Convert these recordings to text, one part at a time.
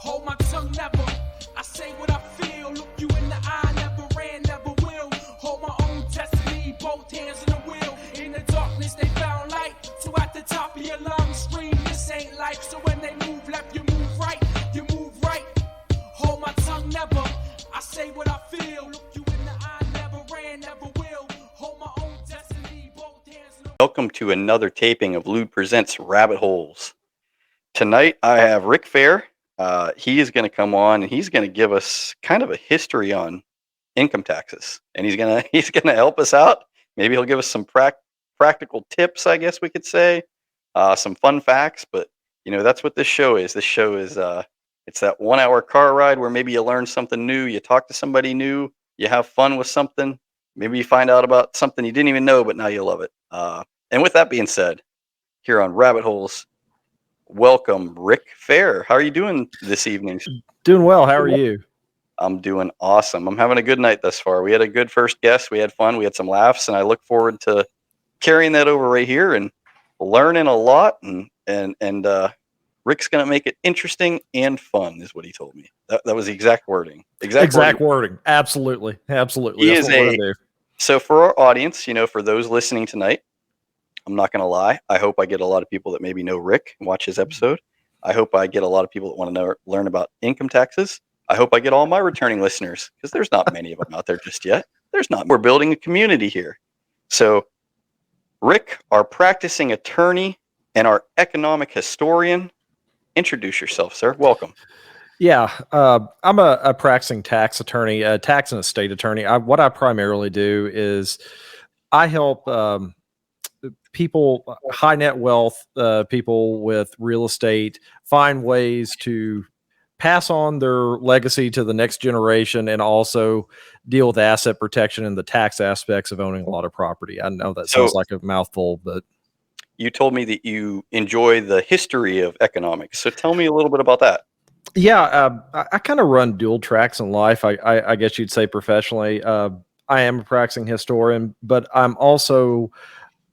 hold my tongue never. I say what I feel, look you in the eye, never ran, never will. Hold my own destiny, both hands on the wheel. In the darkness they found light, so at the top of your lungs scream, this ain't life. So when they move left, you move right, you move right. Hold my tongue never, I say what I feel, look you in the eye, never ran, never will. Hold my own destiny, both hands on the wheel. Welcome to another taping of LUDE Presents Rabbit Holes. Tonight I have Rick Fair. He is going to come on and he's going to give us kind of a history on income taxes, and he's gonna help us out. Maybe he'll give us some practical tips, I guess we could say, some fun facts. But you know, that's what this show is. This show is it's that 1 hour car ride where maybe you learn something new, you talk to somebody new, you have fun with something. Maybe you find out about something you didn't even know, but now you love it. And with that being said, here on Rabbit Holes, welcome Rick Fair. How are you doing this evening? Doing well. How are you? I'm doing awesome. I'm having a good night thus far. We had a good first guest. We had fun. We had some laughs, and I look forward to carrying that over right here and learning a lot. And Rick's going to make it interesting and fun, is what he told me. That was the exact wording. Exact wording. Absolutely. Absolutely. That's what we're gonna do. So for our audience, you know, for those listening tonight, I'm not going to lie. I hope I get a lot of people that maybe know Rick and watch his episode. I hope I get a lot of people that want to learn about income taxes. I hope I get all my returning listeners, because there's not many of them out there just yet. There's not. We're building a community here. So Rick, our practicing attorney and our economic historian, introduce yourself, sir. Welcome. Yeah, I'm a practicing tax attorney, tax and estate attorney. What I primarily do is I help people, high net wealth people with real estate, find ways to pass on their legacy to the next generation, and also deal with asset protection and the tax aspects of owning a lot of property. I know that sounds like a mouthful, but you told me that you enjoy the history of economics. So tell me a little bit about that. Yeah, I kind of run dual tracks in life. I guess you'd say professionally. I am a practicing historian, but I'm also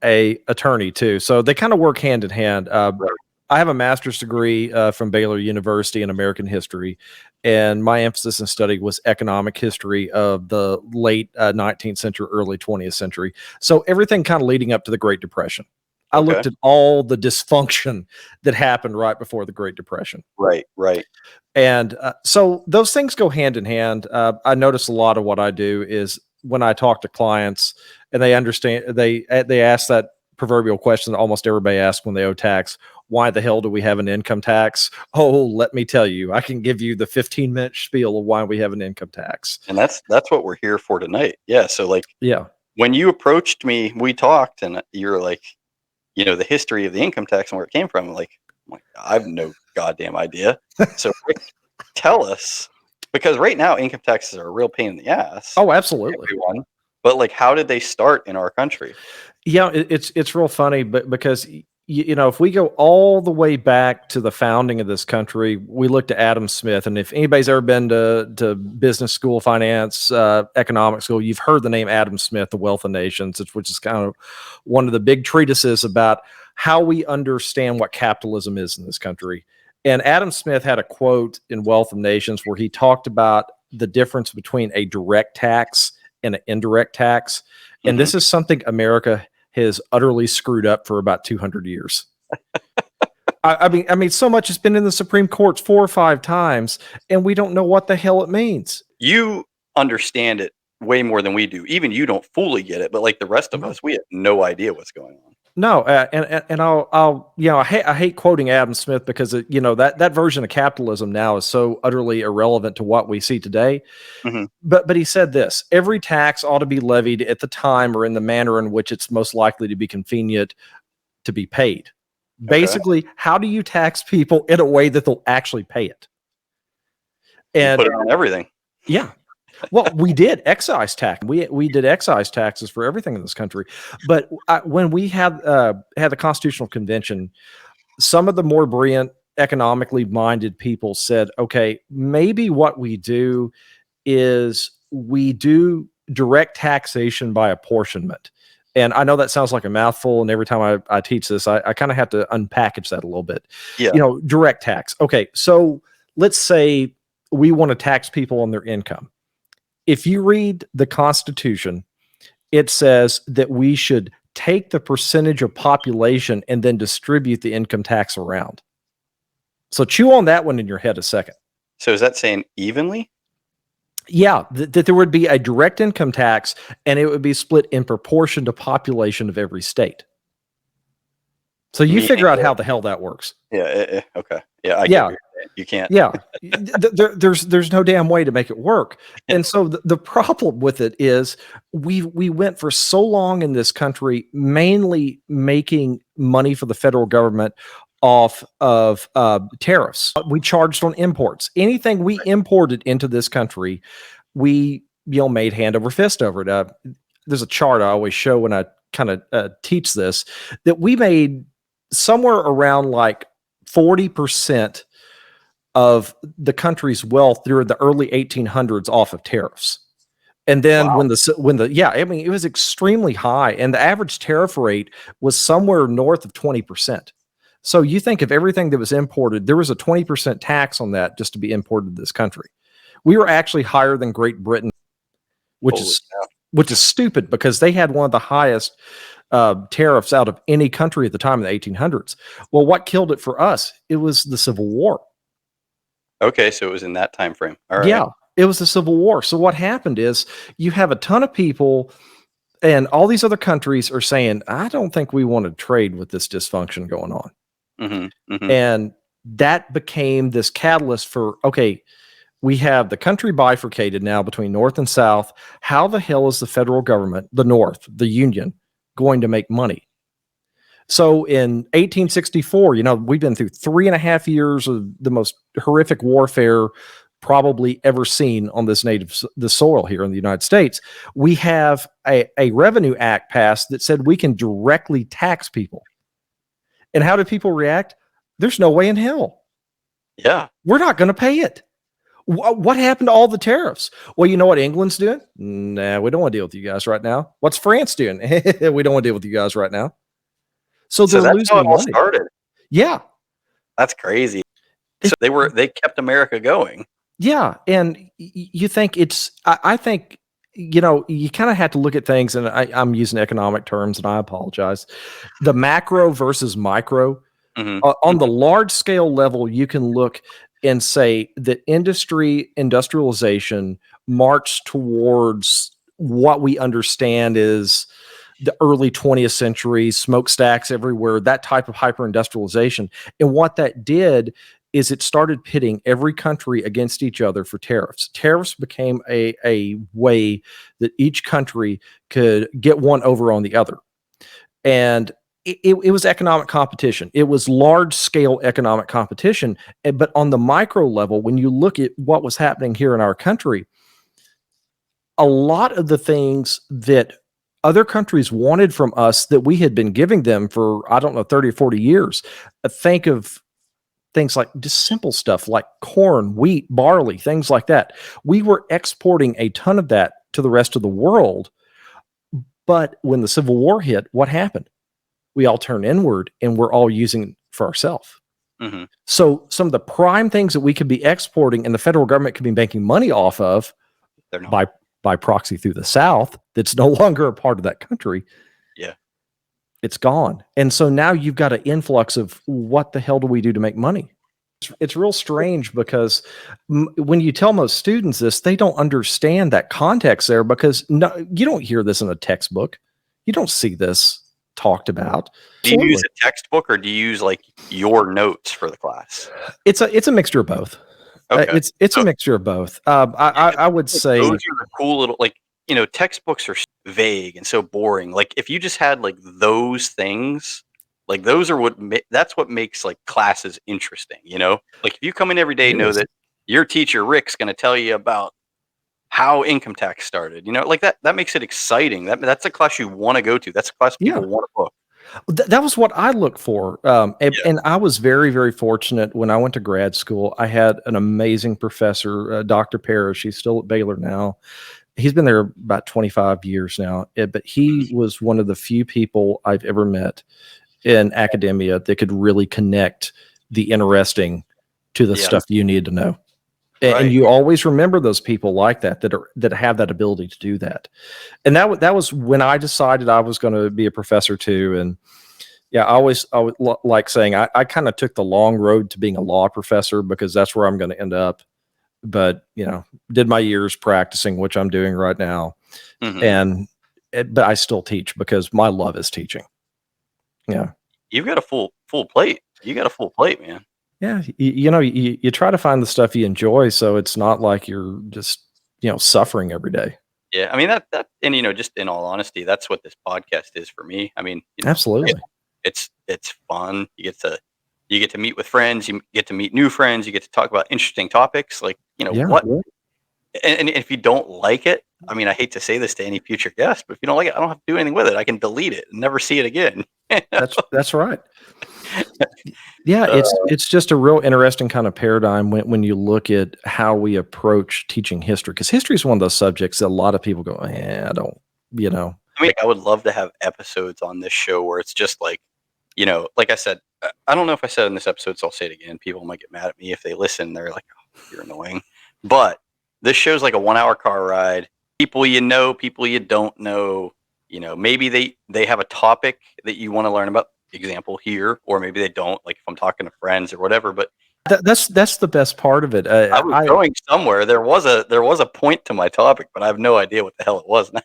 a attorney too. So they kind of work hand in hand. Right. I have a master's degree from Baylor University in American history, and my emphasis in study was economic history of the late 19th century, early 20th century. So everything kind of leading up to the Great Depression. I looked at all the dysfunction that happened right before the Great Depression. Right. And so those things go hand in hand. I notice a lot of what I do is when I talk to clients and they understand, they ask that proverbial question that almost everybody asks when they owe tax: why the hell do we have an income tax? Oh, let me tell you, I can give you the 15-minute spiel of why we have an income tax. And that's what we're here for tonight. Yeah. So yeah, when you approached me, we talked, and you're like, you know, the history of the income tax and where it came from. I'm like, I have no goddamn idea. So Rick, tell us, because right now income taxes are a real pain in the ass. Oh, absolutely. Everyone. But how did they start in our country? Yeah, it's real funny, but because you know, if we go all the way back to the founding of this country, we look to Adam Smith. And if anybody's ever been to business school, finance, economic school, you've heard the name Adam Smith, The Wealth of Nations, which is kind of one of the big treatises about how we understand what capitalism is in this country. And Adam Smith had a quote in Wealth of Nations where he talked about the difference between a direct tax and an indirect tax. And this is something America has utterly screwed up for about 200 years. I mean, so much has been in the Supreme Court 4 or 5 times, and we don't know what the hell it means. You understand it way more than we do. Even you don't fully get it, but like the rest of us, we have no idea what's going on. No, and I'll you know, I hate quoting Adam Smith because you know, that version of capitalism now is so utterly irrelevant to what we see today. But he said this: every tax ought to be levied at the time or in the manner in which it's most likely to be convenient to be paid. Basically, how do you tax people in a way that they'll actually pay it? And you put it on everything. Yeah. Well, we did excise tax. We did excise taxes for everything in this country. But when we had the Constitutional Convention, some of the more brilliant, economically minded people said, okay, maybe what we do is we do direct taxation by apportionment. And I know that sounds like a mouthful, and every time I teach this, I kind of have to unpackage that a little bit. Yeah. You know, direct tax. Okay, so let's say we want to tax people on their income. If you read the Constitution, it says that we should take the percentage of population and then distribute the income tax around. So chew on that one in your head a second. So is that saying evenly? Yeah, that there would be a direct income tax and it would be split in proportion to population of every state. So you figure out how the hell that works. Yeah. Okay. Yeah. I get what you're saying. You can't. Yeah. There's no damn way to make it work. And so the problem with it is we went for so long in this country mainly making money for the federal government off of tariffs. We charged on imports. Anything we imported into this country, we made hand over fist over it. There's a chart I always show when I kind of teach this, that we made somewhere around like 40% of the country's wealth during the early 1800s off of tariffs. And then when it was extremely high, and the average tariff rate was somewhere north of 20%. So you think of everything that was imported, there was a 20% tax on that just to be imported to this country. We were actually higher than Great Britain, which is stupid because they had one of the highest tariffs out of any country at the time in the 1800s. Well, what killed it for us? It was the Civil War. Okay, so it was in that time frame. All right. Yeah, it was the Civil War. So what happened is you have a ton of people and all these other countries are saying, I don't think we want to trade with this dysfunction going on. Mm-hmm, mm-hmm. And that became this catalyst for, okay, we have the country bifurcated now between North and South. How the hell is the federal government, the North, the Union, going to make money? So in 1864, we've been through 3.5 years of the most horrific warfare probably ever seen on this soil here in the United States. We have a revenue act passed that said we can directly tax people. And how do people react? There's no way in hell. Yeah. We're not going to pay it. What happened to all the tariffs? Well, you know what England's doing? Nah, we don't want to deal with you guys right now. What's France doing? We don't want to deal with you guys right now. So they're that's losing how it all money. started. Yeah. That's crazy. So they kept America going. Yeah. And you think I think, you kind of have to look at things, and I'm using economic terms and I apologize. The macro versus micro. Mm-hmm. On the large scale level, you can look and say that industrialization marched towards what we understand is the early 20th century, smokestacks everywhere, that type of hyper industrialization. And what that did is it started pitting every country against each other for tariffs. Tariffs became a way that each country could get one over on the other. And it was economic competition. It was large scale economic competition. But on the micro level, when you look at what was happening here in our country, a lot of the things that other countries wanted from us that we had been giving them for, 30 or 40 years, think of things like just simple stuff like corn, wheat, barley, things like that. We were exporting a ton of that to the rest of the world. But when the Civil War hit, what happened? We all turned inward and we're all using it for ourselves. Mm-hmm. So some of the prime things that we could be exporting and the federal government could be making money off of by proxy through the South, that's no longer a part of that country. Yeah. It's gone. And so now you've got an influx of what the hell do we do to make money? It's real strange because when you tell most students this, they don't understand that context there because you don't hear this in a textbook. You don't see this talked about. Do you use a textbook or do you use like your notes for the class? It's a mixture of both. Okay. It's a mixture of both. I would say those are the cool little, textbooks are vague and so boring. Like if you just had like those things, like those are that's what makes like classes interesting. Like if you come in every day, know that your teacher Rick's going to tell you about how income tax started. Like that makes it exciting. That's a class you want to go to. That's a class people want to book. That was what I look for. And I was very, very fortunate when I went to grad school. I had an amazing professor, Dr. Parrish. He's still at Baylor now. He's been there about 25 years now, but he was one of the few people I've ever met in academia that could really connect the interesting to the Yeah. stuff you need to know. And Right. you always remember those people like that have that ability to do that. And that was when I decided I was going to be a professor too. And yeah, I would like saying I kind of took the long road to being a law professor because that's where I'm going to end up. But did my years practicing, which I'm doing right now, Mhm. but I still teach because my love is teaching. Yeah. You've got a full plate. You got a full plate, man. Yeah, you try to find the stuff you enjoy, so it's not like you're just suffering every day. Yeah, I mean that, and just in all honesty, that's what this podcast is for me. I mean, Absolutely. it's fun. You get to meet with friends. You get to meet new friends. You get to talk about interesting topics. Like Yeah. what. And if you don't like it, I mean, I hate to say this to any future guest, but if you don't like it, I don't have to do anything with it. I can delete it and never see it again. That's right. Yeah, it's just a real interesting kind of paradigm when you look at how we approach teaching history, because history is one of those subjects that a lot of people go, I don't. I mean, I would love to have episodes on this show where it's just like, like I said, I don't know if I said in this episode, so I'll say it again. People might get mad at me if they listen. They're like, oh, you're annoying. But this show's like a 1 hour car ride. People you know, people you don't know. Maybe they have a topic that you want to learn about. Example here, or maybe they don't. Like if I'm talking to friends or whatever. But that's the best part of it. I was going somewhere. There was a point to my topic, but I have no idea what the hell it was now.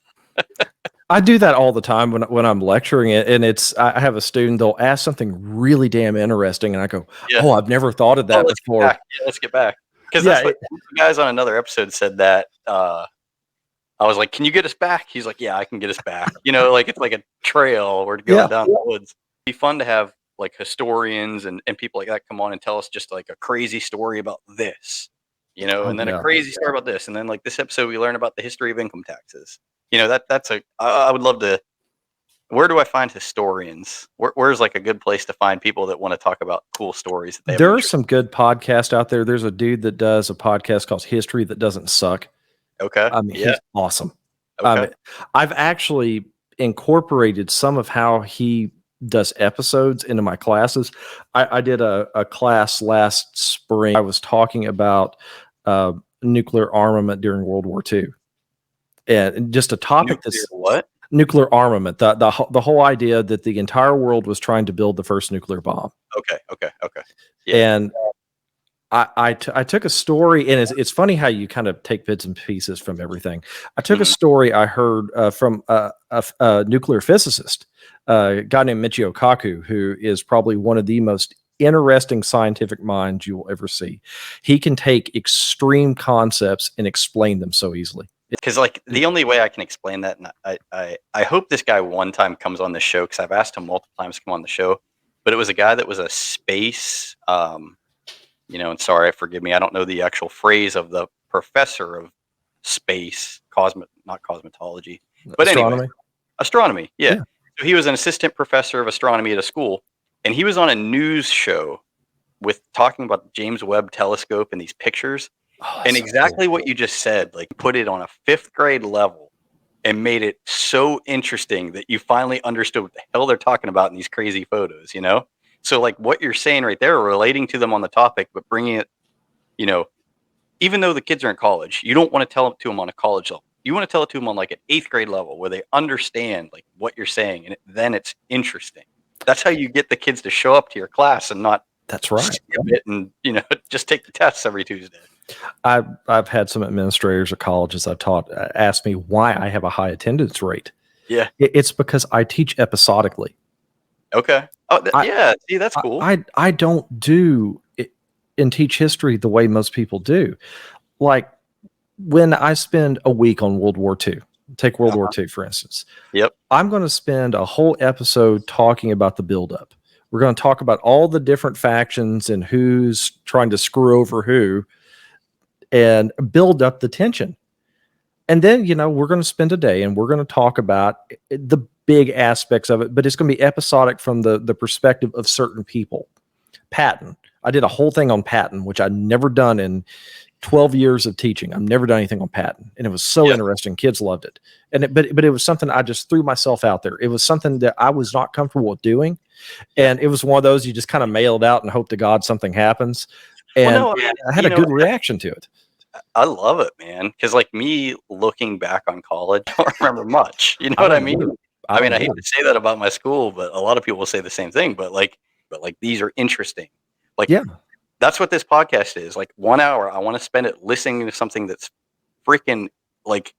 I do that all the time when I'm lecturing it, and I have a student, they'll ask something really damn interesting, and I go, "Oh, I've never thought of that before." Let's get back. Because that's what the guys on another episode said that. I was like, "Can you get us back?" He's like, "Yeah, I can get us back." Like it's like a trail. We're going down the woods. It'd be fun to have like historians and people like that come on and tell us just like a crazy story about this, and then a crazy story about this, and then like this episode we learn about the history of income taxes. I would love to. Where do I find historians? Where's like a good place to find people that want to talk about cool stories? There are some good podcasts out there. There's a dude that does a podcast called History That Doesn't Suck. Okay. I mean, he's awesome. Okay. I've actually incorporated some of how he does episodes into my classes. I did a class last spring. I was talking about nuclear armament during World War II. And just a topic nuclear armament, the whole idea that the entire world was trying to build the first nuclear bomb. Okay. Yeah. And I took a story, and it's funny how you kind of take bits and pieces from everything. I took a story I heard from a nuclear physicist, a guy named Michio Kaku, who is probably one of the most interesting scientific minds you will ever see. He can take extreme concepts and explain them so easily. Because like the only way I can explain that, and I hope this guy one time comes on the show, because I've asked him multiple times to come on the show, but it was a guy that was a space, and sorry, forgive me, I don't know the actual phrase of the professor of space, not cosmetology, but anyway, astronomy. Yeah. So he was an assistant professor of astronomy at a school, and he was on a news show talking about the James Webb telescope and these pictures. And exactly what you just said, like put it on a 5th grade level and made it so interesting that you finally understood what the hell they're talking about in these crazy photos, So like what you're saying right there, relating to them on the topic, but bringing it, even though the kids are in college, you don't want to tell it to them on a college level. You want to tell it to them on like an 8th grade level where they understand like what you're saying, and then it's interesting. That's how you get the kids to show up to your class and not skip it and just take the tests every Tuesday. I've had some administrators at colleges I've taught ask me why I have a high attendance rate. Yeah, it's because I teach episodically. Okay. Oh, see, that's cool. I don't do it and teach history the way most people do. Like when I spend a week on World War II, take World War II, for instance. Yep. I'm going to spend a whole episode talking about the buildup. We're going to talk about all the different factions and who's trying to screw over who and build up the tension. And then, we're going to spend a day and we're going to talk about the big aspects of it, but it's going to be episodic from the perspective of certain people. Patton. I did a whole thing on Patton, which I'd never done in 12 years of teaching. I've never done anything on Patton, and it was so interesting. Kids loved it. But it was something I just threw myself out there. It was something that I was not comfortable with doing. And it was one of those you just kind of mailed out and hope to God something happens. And no, I mean, I had a good reaction to it. I love it, man. Because like me looking back on college, I don't remember much. You know what I mean? I mean, I hate to say that about my school, but a lot of people say the same thing. But like these are interesting. Like, Yeah. that's what this podcast is. Like 1 hour, I want to spend it listening to something that's freaking like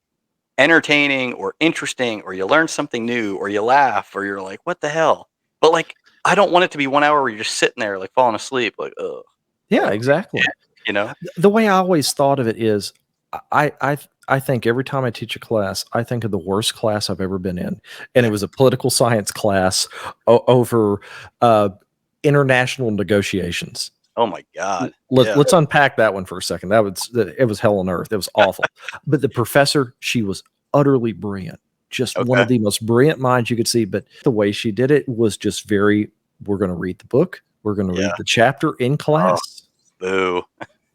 entertaining or interesting, or you learn something new, or you laugh, or you're like, what the hell? But like, I don't want it to be 1 hour where you're just sitting there like falling asleep, like, oh. Yeah, exactly. You know, the way I always thought of it is, I think every time I teach a class, I think of the worst class I've ever been in, and it was a political science class over international negotiations. oh my God. Let's unpack that one for a second. It was hell on earth. It was awful. But the professor, she was utterly brilliant, just one of the most brilliant minds you could see. But the way she did it was just we're going to read the book, we're going to read the chapter in class. Boo.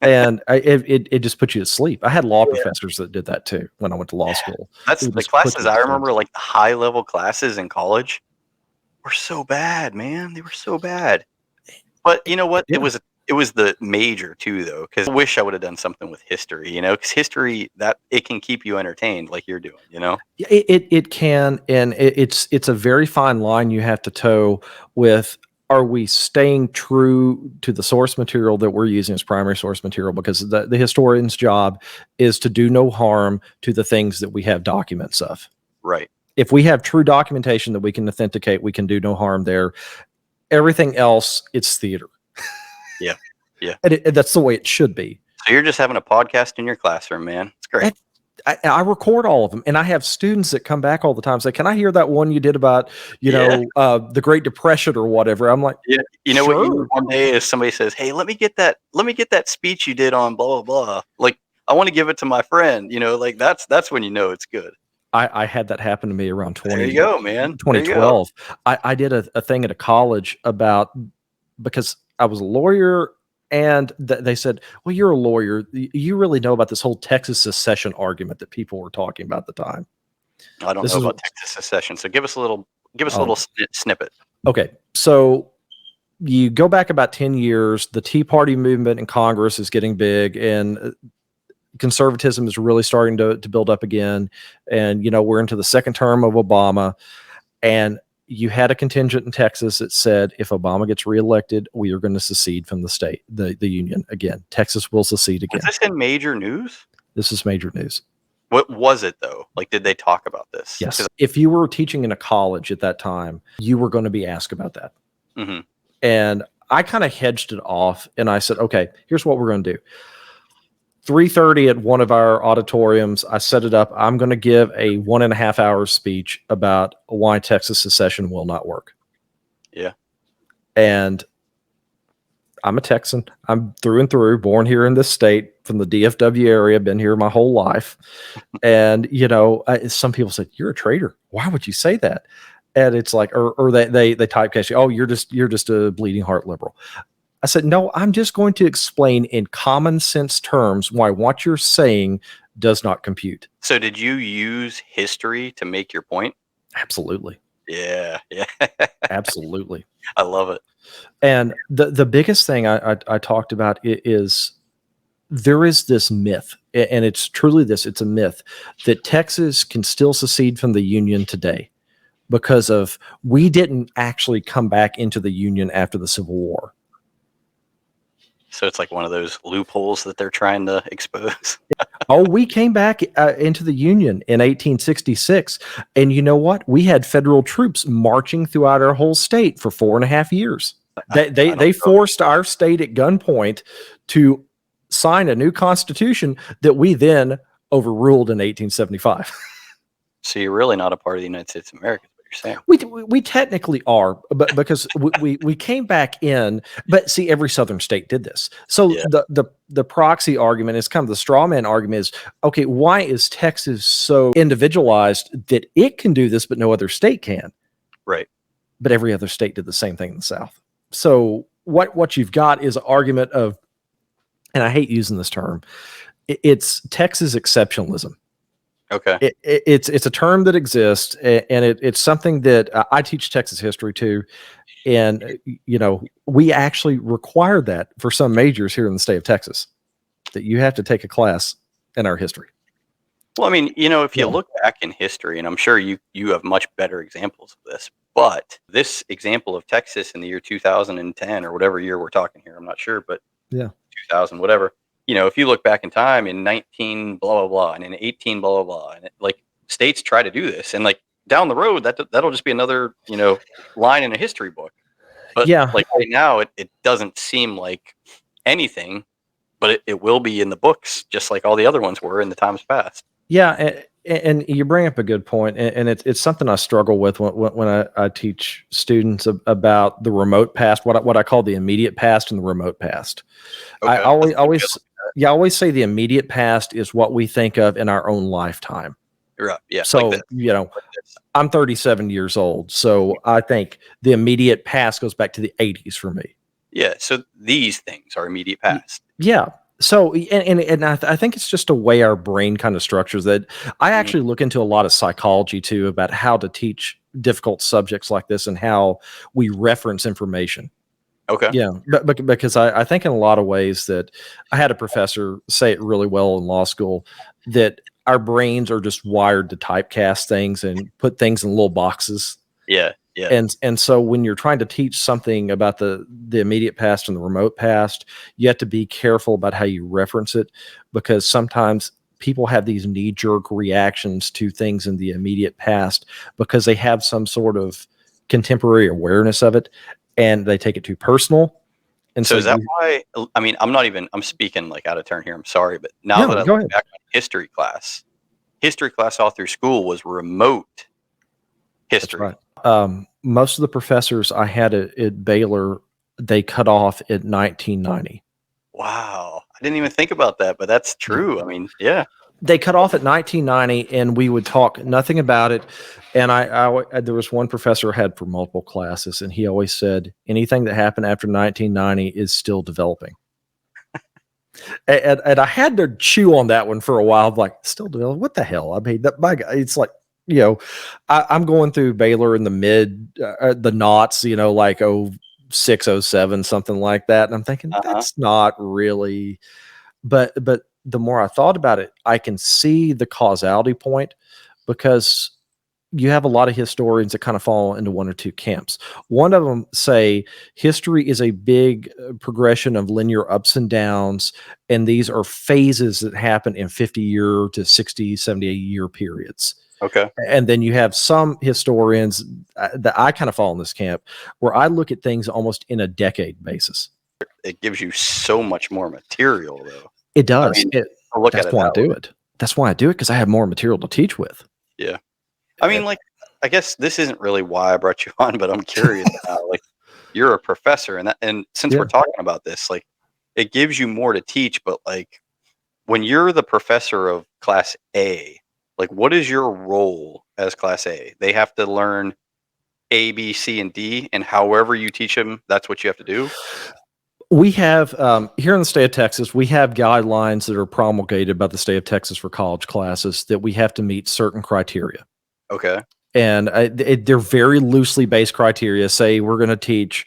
And it just puts you to sleep. I had law professors that did that too when I went to law school. That's the classes I remember, like the high level classes in college were so bad, man. They were so bad. But you know what? Yeah. It was the major too, though, because I wish I would have done something with history, because history, that it can keep you entertained like you're doing, It can, and it's a very fine line you have to toe with. Are we staying true to the source material that we're using as primary source material? Because the historian's job is to do no harm to the things that we have documents of. Right. If we have true documentation that we can authenticate, we can do no harm there. Everything else, it's theater. Yeah. Yeah. And that's the way it should be. So you're just having a podcast in your classroom, man. It's great. I record all of them, and I have students that come back all the time and say, can I hear that one you did about, the Great Depression or whatever? I'm like, yeah. You know sure. what you need one day is somebody says, hey, let me get that speech you did on blah, blah, blah. Like, I want to give it to my friend, like that's when you know it's good. I had that happen to me around 2012. I did a thing at a college because I was a lawyer, and they said, well, you're a lawyer. You really know about this whole Texas secession argument that people were talking about at the time. I don't know about Texas secession. So give us a little snippet. Okay. So you go back about 10 years, the Tea Party movement in Congress is getting big, and conservatism is really starting to build up again. And, we're into the second term of Obama, and you had a contingent in Texas that said, if Obama gets reelected, we are going to secede from the state, the union again. Texas will secede again. Is this in major news? This is major news. What was it though? Like, did they talk about this? Yes. If you were teaching in a college at that time, you were going to be asked about that. Mm-hmm. And I kind of hedged it off, and I said, okay, here's what we're going to do. 3:30 at one of our auditoriums, I set it up. I'm going to give a 1.5 hour speech about why Texas secession will not work. Yeah. And I'm a Texan. I'm through and through, born here in this state from the DFW area, been here my whole life. And, some people said, you're a traitor. Why would you say that? And it's like, or they typecast you. Oh, you're just a bleeding heart liberal. I said, no, I'm just going to explain in common sense terms why what you're saying does not compute. So did you use history to make your point? Absolutely. Yeah. Absolutely. I love it. And the biggest thing I talked about is there is this myth, and it's truly this, it's a myth, that Texas can still secede from the Union today because of we didn't actually come back into the Union after the Civil War. So it's like one of those loopholes that they're trying to expose. Oh, we came back into the Union in 1866. And you know what? We had federal troops marching throughout our whole state for 4.5 years. They forced our state at gunpoint to sign a new constitution that we then overruled in 1875. So you're really not a part of the United States of America. Saying. We technically are, but because we came back in, but see, every southern state did this. So the proxy argument is kind of the straw man argument is, okay, why is Texas so individualized that it can do this, but no other state can? Right. But every other state did the same thing in the South. So what you've got is an argument of, and I hate using this term, it's Texas exceptionalism. Okay. It's a term that exists, and it's something that I teach Texas history too, and we actually require that for some majors here in the state of Texas, that you have to take a class in our history. Well, I mean, if you Yeah. look back in history, and I'm sure you have much better examples of this, but this example of Texas in the year 2010 or whatever year we're talking here, I'm not sure, but Yeah. 2000, whatever. If you look back in time in 19 blah blah blah and in 18 blah blah blah, and like states try to do this, and like down the road that'll just be another line in a history book. But Yeah. like right now, it doesn't seem like anything, but it will be in the books, just like all the other ones were in the times past. Yeah, and you bring up a good point, and it's something I struggle with when I teach students about the remote past, what I call the immediate past and the remote past. I Okay. always say the immediate past is what we think of in our own lifetime. Right. Yeah. So, Like this. I'm 37 years old, so I think the immediate past goes back to the 80s for me. Yeah. So these things are immediate past. Yeah. So, and I think it's just a way our brain kind of structures that. I actually look into a lot of psychology too about how to teach difficult subjects like this and how we reference information. Okay. Yeah, but because I think in a lot of ways that I had a professor say it really well in law school, that our brains are just wired to typecast things and put things in little boxes. Yeah. Yeah. And so when you're trying to teach something about the immediate past and the remote past, you have to be careful about how you reference it, because sometimes people have these knee-jerk reactions to things in the immediate past because they have some sort of contemporary awareness of it, and they take it too personal. And so is that why? I mean, I'm speaking like out of turn here. I'm sorry, but now that I go look ahead. back on history class all through school was remote history. That's right. Most of the professors I had at Baylor, they cut off at 1990. Wow. I didn't even think about that, but that's true. I mean, yeah. They cut off at 1990, and we would talk nothing about it. And there was one professor I had for multiple classes, and he always said, anything that happened after 1990 is still developing. and I had to chew on that one for a while. Like, still developing? What the hell? I mean, my God, it's like, I'm going through Baylor in the the knots, like 06, 07, something like that. And I'm thinking, that's not really, but the more I thought about it, I can see the causality point, because you have a lot of historians that kind of fall into one or two camps. One of them say history is a big progression of linear ups and downs, and these are phases that happen in 50-year to 60, 70-year periods. Okay. And then you have some historians that I kind of fall in this camp, where I look at things almost in a decade basis. It gives you so much more material, though. It does. I mean, That's why I do it. That's why I do it, because I have more material to teach with. Yeah. I mean, like, I guess this isn't really why I brought you on, but I'm curious about, like, you're a professor, and since we're talking about this, like, it gives you more to teach, but like, when you're the professor of class A, like, what is your role as class A? They have to learn A, B, C, and D, and however you teach them, that's what you have to do? We have, here in the state of Texas, we have guidelines that are promulgated by the state of Texas for college classes that we have to meet certain criteria. Okay. And they're very loosely based criteria. Say we're going to teach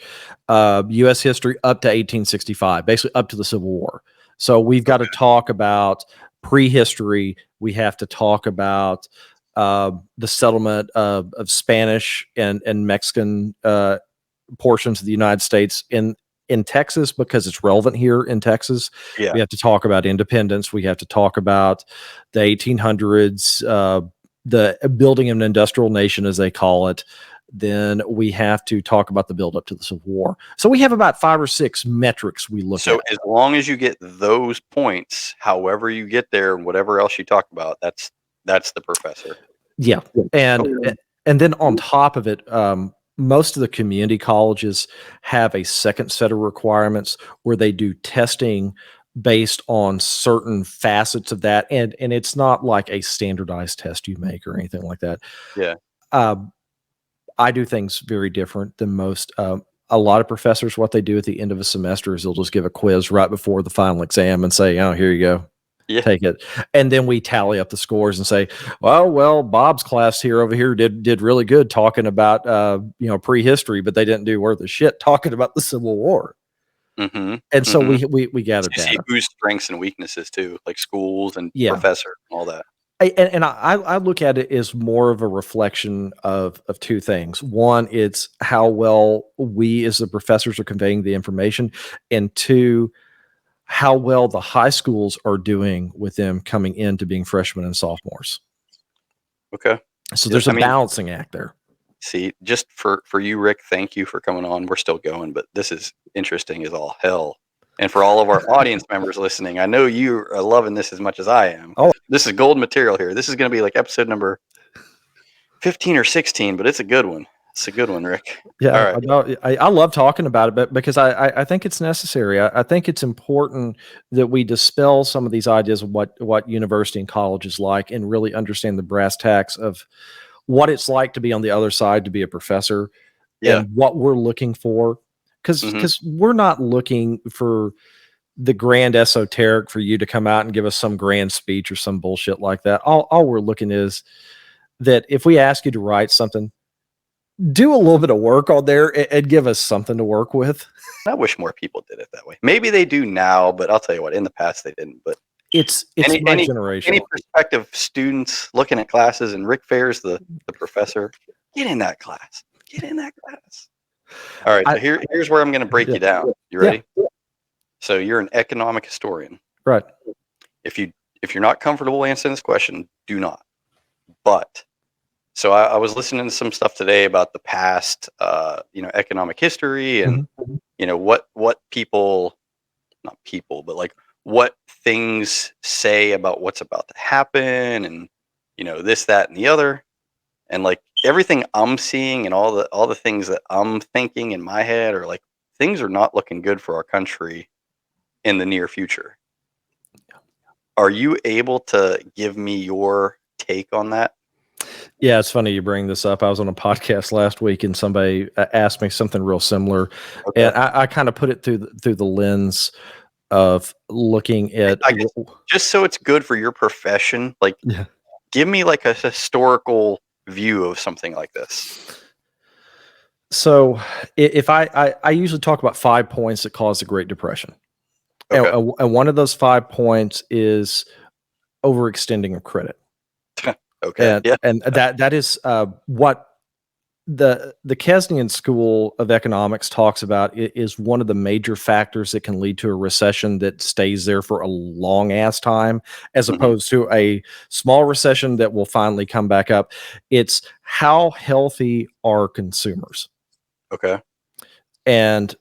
U.S. history up to 1865, basically up to the Civil War. So we've got to talk about prehistory. We have to talk about the settlement of Spanish and Mexican portions of the United States in Texas, because it's relevant here in Texas. Yeah. We have to talk about independence. We have to talk about the 1800s, the building of an industrial nation, as they call it. Then we have to talk about the build up to the Civil War. So we have about 5 or 6 metrics we look at. So as long as you get those points, however you get there, and whatever else you talk about, that's the professor. Yeah. And then on top of it, most of the community colleges have a second set of requirements where they do testing based on certain facets of that. And it's not like a standardized test you make or anything like that. Yeah. I do things very different than most. A lot of professors, what they do at the end of a semester is they'll just give a quiz right before the final exam and say, oh, here you go. Yeah. take it, and then we tally up the scores and say, well, Bob's class here over here did really good talking about prehistory, but they didn't do worth a shit talking about the Civil War. Mm-hmm. And so Mm-hmm. we gather You see data. whose strengths and weaknesses too, like schools and Yeah. professor and all that. I look at it as more of a reflection of two things. One, it's how well we as the professors are conveying the information, and two, how well the high schools are doing with them coming into being freshmen and sophomores. Okay. So there's a balancing act there. See, just for you, Rick, thank you for coming on. We're still going, but this is interesting as all hell. And for all of our audience members listening, I know you are loving this as much as I am. Oh, this is gold material here. This is going to be like episode number 15 or 16, but it's a good one. It's a good one, Rick. yeah. All right. I love talking about it, but because I think it's necessary. I think it's important that we dispel some of these ideas of what university and college is like, and really understand the brass tacks of what it's like to be on the other side, to be a professor, and what we're looking for. Because we're not looking for the grand esoteric for you to come out and give us some grand speech or some bullshit like that. All we're looking is that if we ask you to write something, do a little bit of work on there and give us something to work with. I wish more people did it that way. Maybe they do now, but I'll tell you what, in the past they didn't. But it's any generational. Any prospective students looking at classes, and Rick Fair's the professor, get in that class. Get in that class. All right, so here's where I'm going to break you down. You ready? Yeah. So you're an economic historian, right? If you're not comfortable answering this question, do not. But so I was listening to some stuff today about the past, economic history, and what people, not people, but like what things say about what's about to happen, and this, that, and the other, and like everything I'm seeing and all the things that I'm thinking in my head are like things are not looking good for our country in the near future. Are you able to give me your take on that? Yeah, it's funny you bring this up. I was on a podcast last week and somebody asked me something real similar, and I kind of put it through the lens of looking at just so it's good for your profession. Like, give me like a historical view of something like this. So, if I usually talk about 5 points that caused the Great Depression, and one of those 5 points is overextending of credit. Okay. And that is what the Kesnian School of Economics talks about. It is one of the major factors that can lead to a recession that stays there for a long ass time, as opposed to a small recession that will finally come back up. It's how healthy are consumers. Okay. And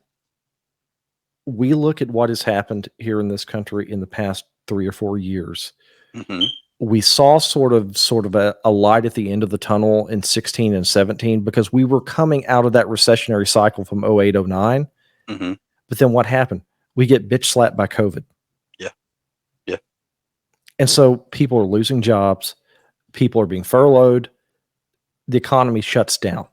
we look at what has happened here in this country in the past 3 or 4 years. We saw sort of a light at the end of the tunnel in 16 and 17 because we were coming out of that recessionary cycle from 08, 09. But then what happened? We get bitch slapped by COVID. Yeah. And so people are losing jobs. People are being furloughed. The economy shuts down.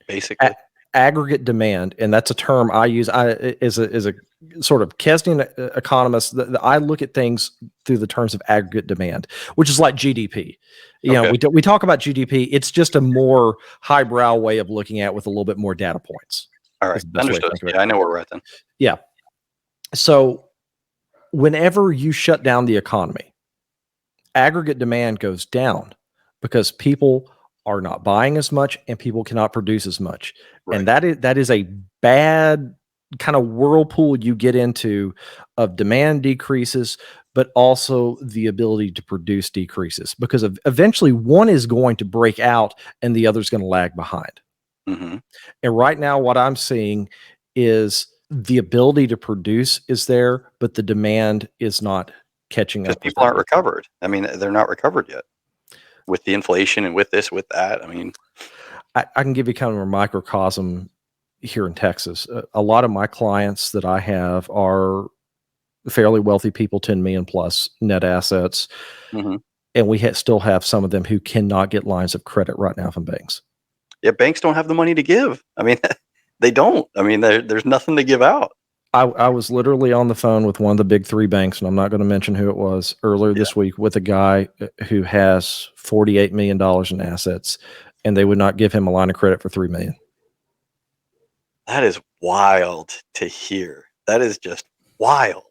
Basically. Aggregate demand, and that's a term I use as a sort of Kesnian economist. I look at things through the terms of aggregate demand, which is like GDP. We talk about GDP. It's just a more highbrow way of looking at it with a little bit more data points. All right, understood. Yeah, I know where we're at then. Yeah. So whenever you shut down the economy, aggregate demand goes down because people are not buying as much and people cannot produce as much. Right. And that is a bad kind of whirlpool you get into of demand decreases, but also the ability to produce decreases because eventually one is going to break out and the other is going to lag behind. And right now what I'm seeing is the ability to produce is there, but the demand is not catching up. People aren't recovered. I mean, they're not recovered yet. With the inflation and with this, with that, I mean, I can give you kind of a microcosm here in Texas. A lot of my clients that I have are fairly wealthy people, 10 million plus net assets. And we still have some of them who cannot get lines of credit right now from banks. Yeah, banks don't have the money to give. I mean, they don't. I mean, there's nothing to give out. I was literally on the phone with one of the big three banks, and I'm not going to mention who it was, earlier this week with a guy who has $48 million in assets, and they would not give him a line of credit for $3 million. That is wild to hear. That is just wild.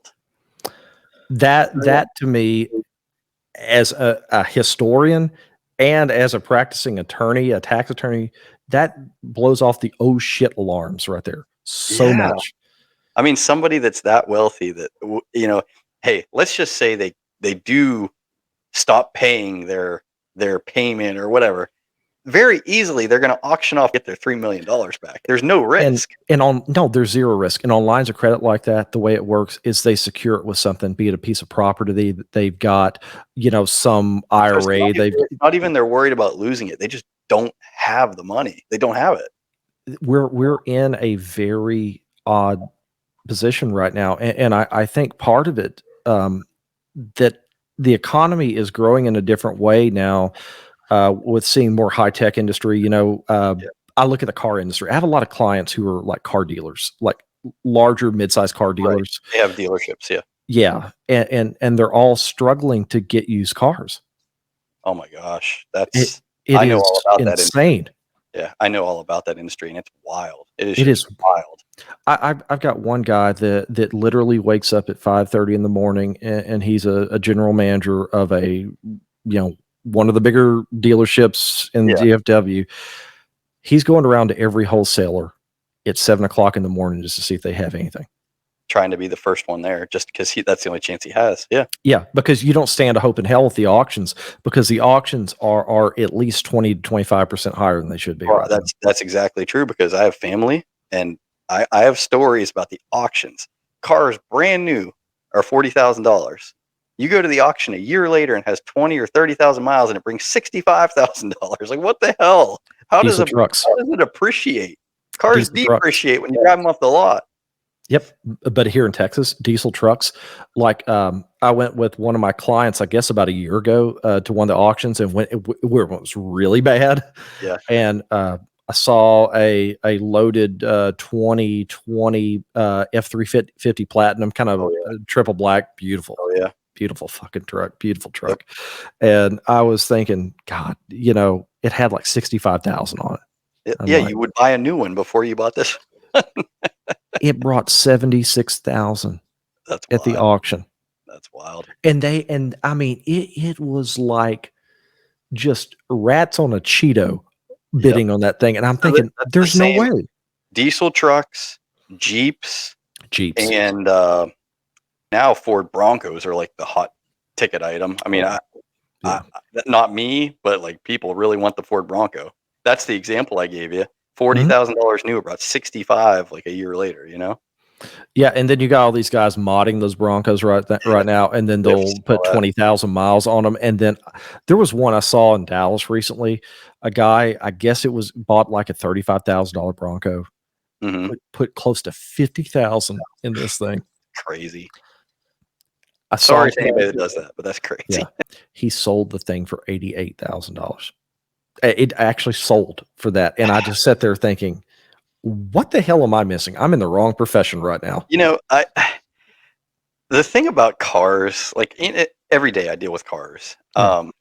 That to me, as a historian and as a practicing attorney, a tax attorney, that blows off the oh shit alarms right there so much. I mean, somebody that's that wealthy that, you know, hey, let's just say they do stop paying their payment or whatever. Very easily, they're going to auction off, get their $3 million back. There's no risk. No, there's zero risk. And on lines of credit like that, the way it works is they secure it with something, be it a piece of property that they've got, you know, some IRA. Not even they're worried about losing it. They just don't have the money. They don't have it. We're in a very odd position right now, and I think part of it that the economy is growing in a different way now. With seeing more high-tech industry, you know, I look at the car industry. I have a lot of clients who are like car dealers, like larger mid-sized car dealers. Right. They have dealerships, yeah, and they're all struggling to get used cars. Oh my gosh, that's I know all about insane. Yeah, I know all about that industry, and it's wild. It is wild. I've got one guy that literally wakes up at 5:30 in the morning, and he's a general manager of one of the bigger dealerships in DFW. He's going around to every wholesaler at 7 o'clock in the morning just to see if they have anything. Trying to be the first one there just because that's the only chance he has. Yeah. Yeah. Because you don't stand a hope in hell with the auctions, because the auctions are at least 20 to 25% higher than they should be. Right, that's exactly true, because I have family and I have stories about the auctions. Cars brand new are $40,000. You go to the auction a year later and has 20 or 30,000 miles and it brings $65,000. Like, what the hell? How does it appreciate? Cars depreciate when you drive them off the lot. Yep. But here in Texas, diesel trucks, like I went with one of my clients, I guess about a year ago, to one of the auctions, and where it was really bad. Yeah. And I saw a loaded 2020 F350 Platinum, kind of triple black, beautiful. Oh yeah. Beautiful fucking truck, beautiful truck. Yep. And I was thinking, God, you know, it had like 65,000 on it. Yeah, like, you would buy a new one before you bought this. It brought 76,000 at the auction. That's wild. And I mean, it was like just rats on a Cheeto bidding on that thing. And I'm thinking, there's no way. Diesel trucks, Jeeps, and now Ford Broncos are like the hot ticket item. I mean, not me, but like people really want the Ford Bronco. That's the example I gave you. $40,000 new, about 65 like a year later, you know? Yeah, and then you got all these guys modding those Broncos right now, and then they'll put 20,000 miles on them. And then there was one I saw in Dallas recently. A guy, I guess it was bought like a $35,000 Bronco, put close to 50,000 in this thing. Crazy. Sorry to anybody that does that, but that's crazy. Yeah. He sold the thing for $88,000. It actually sold for that, and I just sat there thinking, what the hell am I missing? I'm in the wrong profession right now. You know, the thing about cars, like every day I deal with cars, but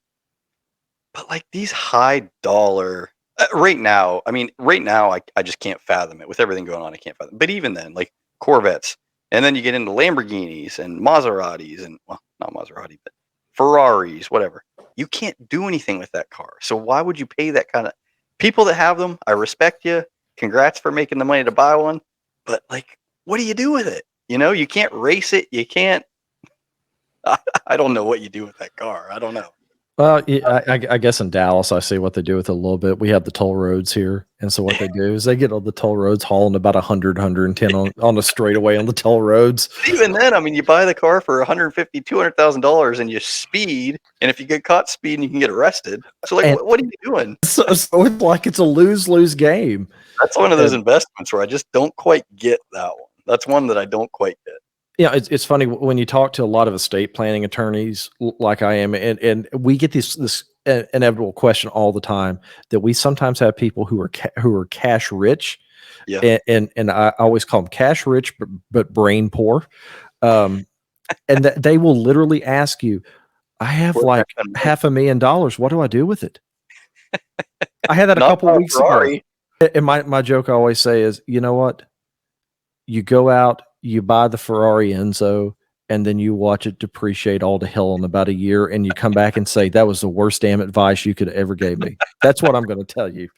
like these high dollar right now, I just can't fathom it with everything going on. I can't fathom. But even then, like Corvettes, and then you get into Lamborghinis and Maseratis, and well, not Maserati, but Ferraris, whatever. You can't do anything with that car. So why would you pay that kind of people that have them? I respect you. Congrats for making the money to buy one. But like, what do you do with it? You know, you can't race it. You can't. I don't know what you do with that car. I don't know. Well, I guess in Dallas, I see what they do with it a little bit. We have the toll roads here. And so what they do is they get on the toll roads hauling about 100, 110 on the straightaway on the toll roads. Even then, I mean, you buy the car for $150,000, $200,000 and you speed. And if you get caught speeding, you can get arrested. So like, what are you doing? So it's like it's a lose-lose game. That's one of those investments where I just don't quite get that one. That's one that I don't quite get. Yeah, it's funny when you talk to a lot of estate planning attorneys like I am, and we get this inevitable question all the time that we sometimes have people who are cash rich Yeah. And I always call them cash rich, but brain poor. And they will literally ask you, I have Where's like that money? $500,000. What do I do with it? I had that a Not couple a weeks ago. Ferrari. And my joke I always say is, you know what? You go out, you buy the Ferrari Enzo, and then you watch it depreciate all to hell in about a year, and you come back and say, that was the worst damn advice you could ever gave me. That's what I'm going to tell you.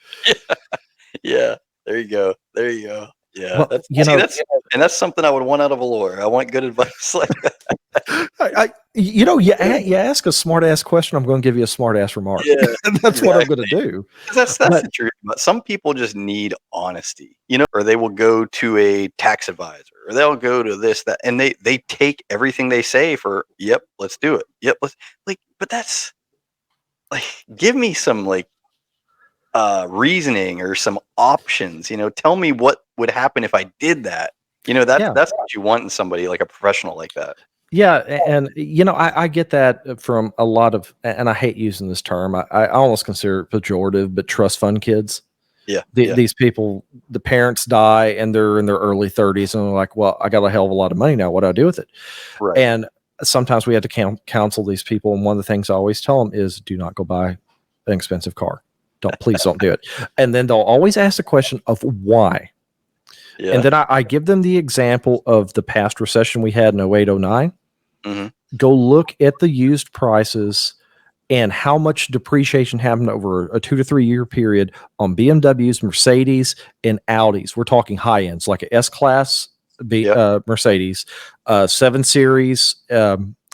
Yeah. There you go. There you go. Yeah. Well, That's you know, that's something I would want out of a lawyer. I want good advice like that. you ask a smart ass question, I'm going to give you a smart ass remark. Yeah. That's what I'm Exactly. going to do. 'Cause that's But the truth. But some people just need honesty, or they will go to a tax advisor, or they'll go to this, that, and they take everything they say for, yep, let's do it. Yep, let's but that's like, give me some reasoning or some options, tell me what would happen if I did that. yeah. That's what you want in somebody, like a professional like that. Yeah, and I get that from a lot of, and I hate using this term. I almost consider it pejorative, but trust fund kids. Yeah. Yeah. These people, the parents die and they're in their early 30s, and they're like, "Well, I got a hell of a lot of money now. What do I do with it?" Right. And sometimes we have to counsel these people. And one of the things I always tell them is, "Do not go buy an expensive car. Please don't do it." And then they'll always ask the question of why. Yeah. And then I give them the example of the past recession we had in 08, 09. Mm-hmm. Go look at the used prices and how much depreciation happened over a 2 to 3 year period on BMWs, Mercedes, and Audis. We're talking high ends, like a S-Class Mercedes, 7 Series,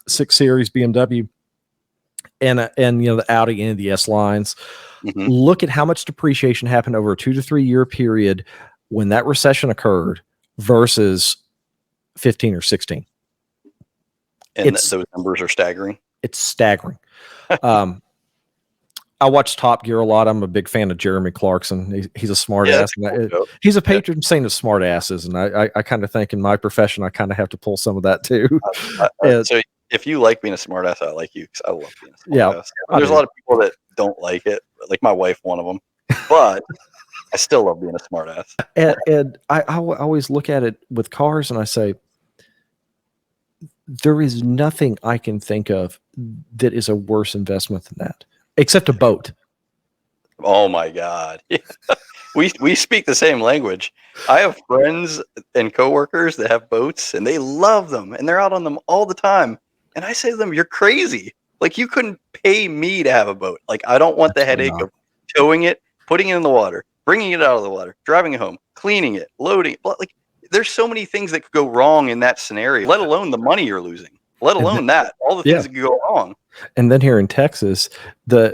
6 Series BMW, and the Audi and the S lines. Mm-hmm. Look at how much depreciation happened over a 2 to 3 year period when that recession occurred versus 15 or 16. And those numbers are staggering. It's staggering. I watch Top Gear a lot. I'm a big fan of Jeremy Clarkson. He's a smart ass. Cool. He's a patron saint of smart asses. And I kind of think in my profession, I kind of have to pull some of that too. So if you like being a smart ass, I like you, because I love being a smart ass. There's a lot of people that don't like it, like my wife, one of them, but I still love being a smart ass. And I always look at it with cars and I say, there is nothing I can think of that is a worse investment than that, except a boat. Oh my God. We speak the same language. I have friends and coworkers that have boats and they love them and they're out on them all the time. And I say to them, you're crazy. Like, you couldn't pay me to have a boat. Like, I don't want the headache of towing it, putting it in the water, bringing it out of the water, driving it home, cleaning it, loading it. Like, there's so many things that could go wrong in that scenario, let alone the money you're losing, let alone all the things that could go wrong. And then here in Texas,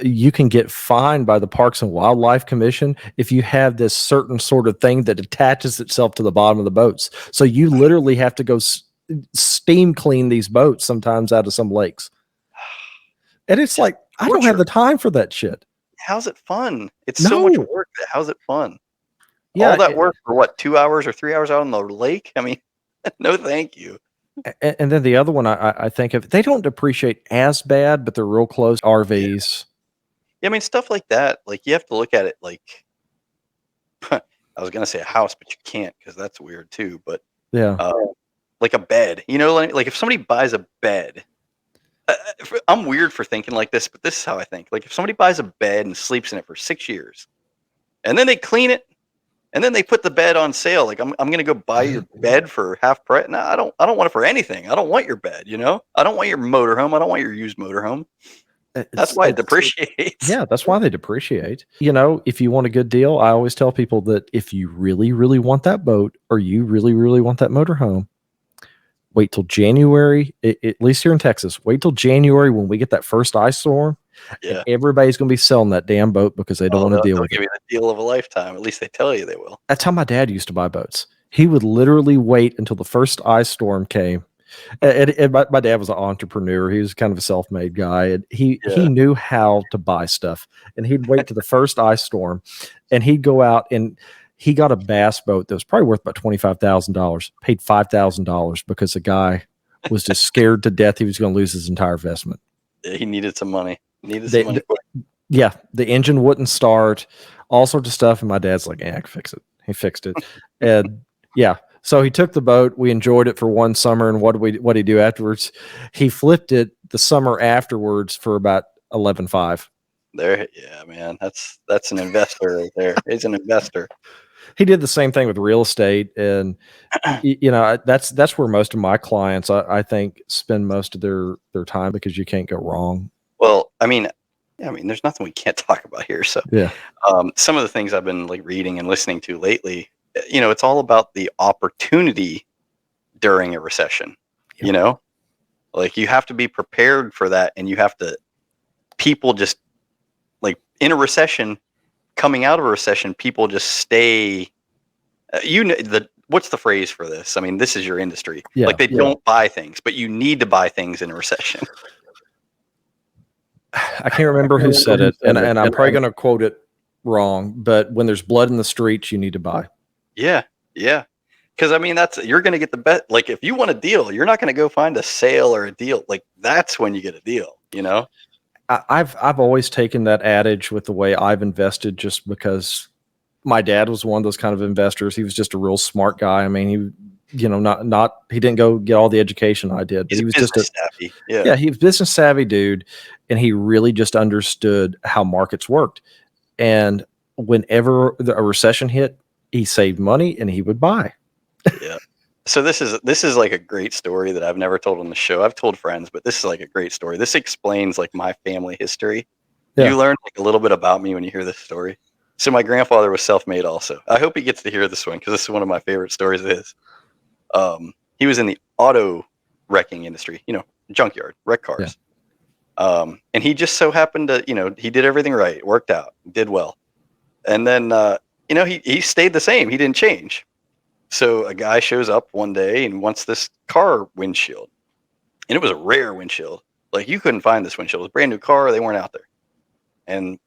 you can get fined by the Parks and Wildlife Commission if you have this certain sort of thing that attaches itself to the bottom of the boats. So you literally have to go steam clean these boats sometimes out of some lakes. And it's like, I don't have the time for that shit. How's it fun? It's so much work. How's it fun? Yeah, all that work for what, 2 hours or 3 hours out on the lake? I mean, no, thank you. And then the other one I think of, they don't depreciate as bad, but they're real close. RVs. Yeah, I mean, stuff like that. Like, you have to look at it like, I was gonna say a house, but you can't, because that's weird too. But like a bed. Like if somebody buys a bed. I'm weird for thinking like this, but this is how I think. Like, if somebody buys a bed and sleeps in it for 6 years, and then they clean it, and then they put the bed on sale, like, I'm gonna go buy your bed for half price. No, I don't want it for anything. I don't want your bed. I don't want your motorhome. I don't want your used motorhome. That's why it depreciates. Yeah, that's why they depreciate. If you want a good deal, I always tell people that if you really, really want that boat, or you really, really want that motorhome, wait till January, at least here in Texas, wait till January when we get that first ice storm. Yeah. Everybody's going to be selling that damn boat because they don't want to deal with it. They'll give you the deal of a lifetime. At least they tell you they will. That's how my dad used to buy boats. He would literally wait until the first ice storm came. And my dad was an entrepreneur. He was kind of a self-made guy. And he knew how to buy stuff. And he'd wait to the first ice storm, and he'd go out, and he got a bass boat that was probably worth about $25,000, paid $5,000 because the guy was just scared to death he was going to lose his entire investment. Yeah, he needed some money. The engine wouldn't start, all sorts of stuff. And my dad's like, I can fix it. he fixed it. And yeah, so he took the boat. We enjoyed it for one summer. And what did he do afterwards? He flipped it the summer afterwards for about 11.5. There, yeah, man, that's an investor right there. He's an investor. He did the same thing with real estate, and you know, that's where most of my clients, I think, spend most of their time, because you can't go wrong. Well, I mean, there's nothing we can't talk about here. So, Yeah. some of the things I've been like reading and listening to lately, it's all about the opportunity during a recession. Yeah. You know, like you have to be prepared for that, and you have to. People just like in a recession, coming out of a recession, people just stay. What's the phrase for this? I mean, this is your industry. Yeah, like they don't buy things, but you need to buy things in a recession. I can't remember who said it, and I'm probably going to quote it wrong, but when there's blood in the streets, you need to buy. Yeah, yeah. Because I mean, you're going to get the best. Like, if you want a deal, you're not going to go find a sale or a deal. Like, that's when you get a deal. You know, I've always taken that adage with the way I've invested, just because my dad was one of those kind of investors. He was just a real smart guy. I mean, he didn't go get all the education I did, but he was just savvy. Yeah, he was business savvy dude, and he really just understood how markets worked. And whenever a recession hit, he saved money and he would buy. Yeah. So this is like a great story that I've never told on the show. I've told friends, but this is like a great story. This explains like my family history. Yeah. You learn like a little bit about me when you hear this story. So my grandfather was self-made also. I hope he gets to hear this one, because this is one of my favorite stories of his. He was in the auto wrecking industry, junkyard, wreck cars. Yeah. And he just so happened to, he did everything right, worked out, did well. And then, he stayed the same. He didn't change. So a guy shows up one day and wants this car windshield. And it was a rare windshield. Like, you couldn't find this windshield. It was a brand new car. They weren't out there. And,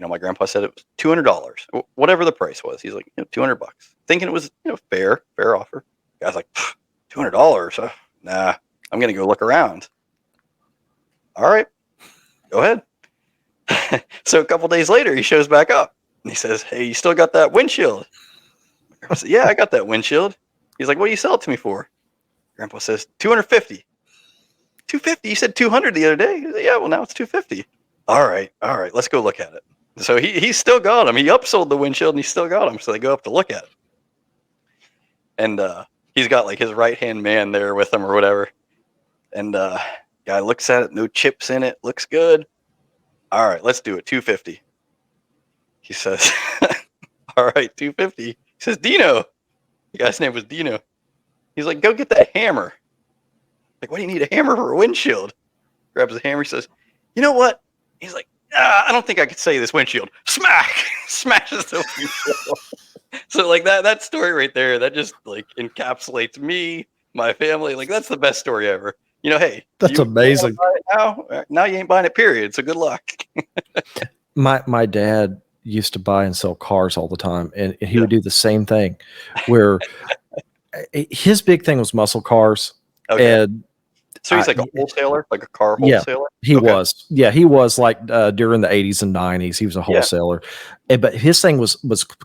my grandpa said it was $200, whatever the price was. He's like, $200, thinking it was, fair offer. The guy's like, $200? Nah, I'm going to go look around. All right, go ahead. So a couple days later, he shows back up and he says, "Hey, you still got that windshield?" I said, "Yeah, I got that windshield." He's like, "What do you sell it to me for?" Grandpa says, $250. $250? You said $200 the other day. He said, "Yeah, well, now it's $250. All right, let's go look at it." So he's still got him. He upsold the windshield and he still got him. So they go up to look at it. And he's got like his right-hand man there with him or whatever. And guy looks at it, no chips in it, looks good. All right, let's do it. $250. He says, "All right, $250. He says, "Dino." The guy's name was Dino. He's like, "Go get that hammer." Like, "What do you need a hammer for a windshield?" Grabs the hammer. He says, "You know what?" He's like, "I don't think I could say this windshield." Smack! Smashes the windshield. So like that story right there, that just like encapsulates me, my family. Like, that's the best story ever. Hey, that's amazing. Buy it now you ain't buying it, period. So good luck. My dad used to buy and sell cars all the time, and he would do the same thing, where his big thing was muscle cars. Okay. And so he's like a wholesaler, like a car wholesaler? He was. Yeah, he was like during the 80s and 90s. He was a wholesaler. Yeah. But his thing was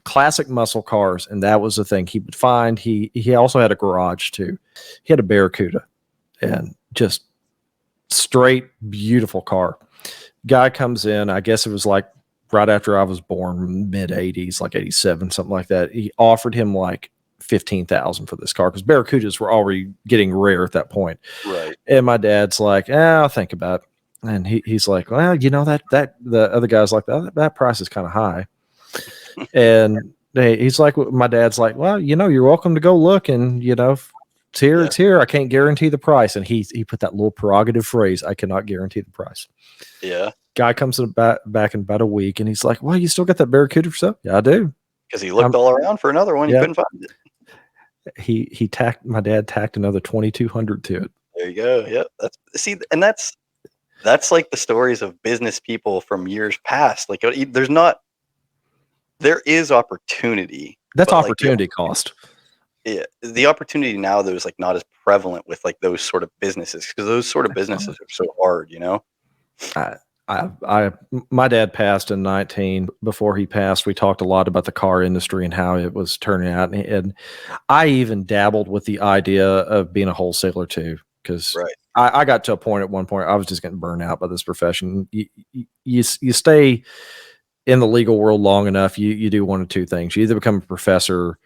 classic muscle cars, and that was the thing he would find. He also had a garage too. He had a Barracuda, and just straight beautiful car. Guy comes in, I guess it was like right after I was born, mid 80s, like 87, something like that. He offered him like $15,000 for this car, because Barracudas were already getting rare at that point. Right. And my dad's like, I'll think about it. And he's like, well, that the other guy's like, that price is kind of high. And he's like, my dad's like, well, you're welcome to go look, and it's here, it's here. I can't guarantee the price. And he put that little prerogative phrase, "I cannot guarantee the price." Yeah. Guy comes back in about a week, and he's like, "Well, you still got that Barracuda for sale?" "Yeah, I do." Because he looked all around for another one. He couldn't find it. My dad tacked another $2,200 to it. There you go. Yep. That's like the stories of business people from years past. Like, there is opportunity. That's opportunity cost. Yeah, the opportunity now, though, is like not as prevalent with like those sort of businesses, because those sort of businesses are so hard, My dad passed in 19. Before he passed, we talked a lot about the car industry and how it was turning out. And I even dabbled with the idea of being a wholesaler too, because Right. I got to a point at one point, I was just getting burned out by this profession. You stay in the legal world long enough, you do one of two things. You either become a professor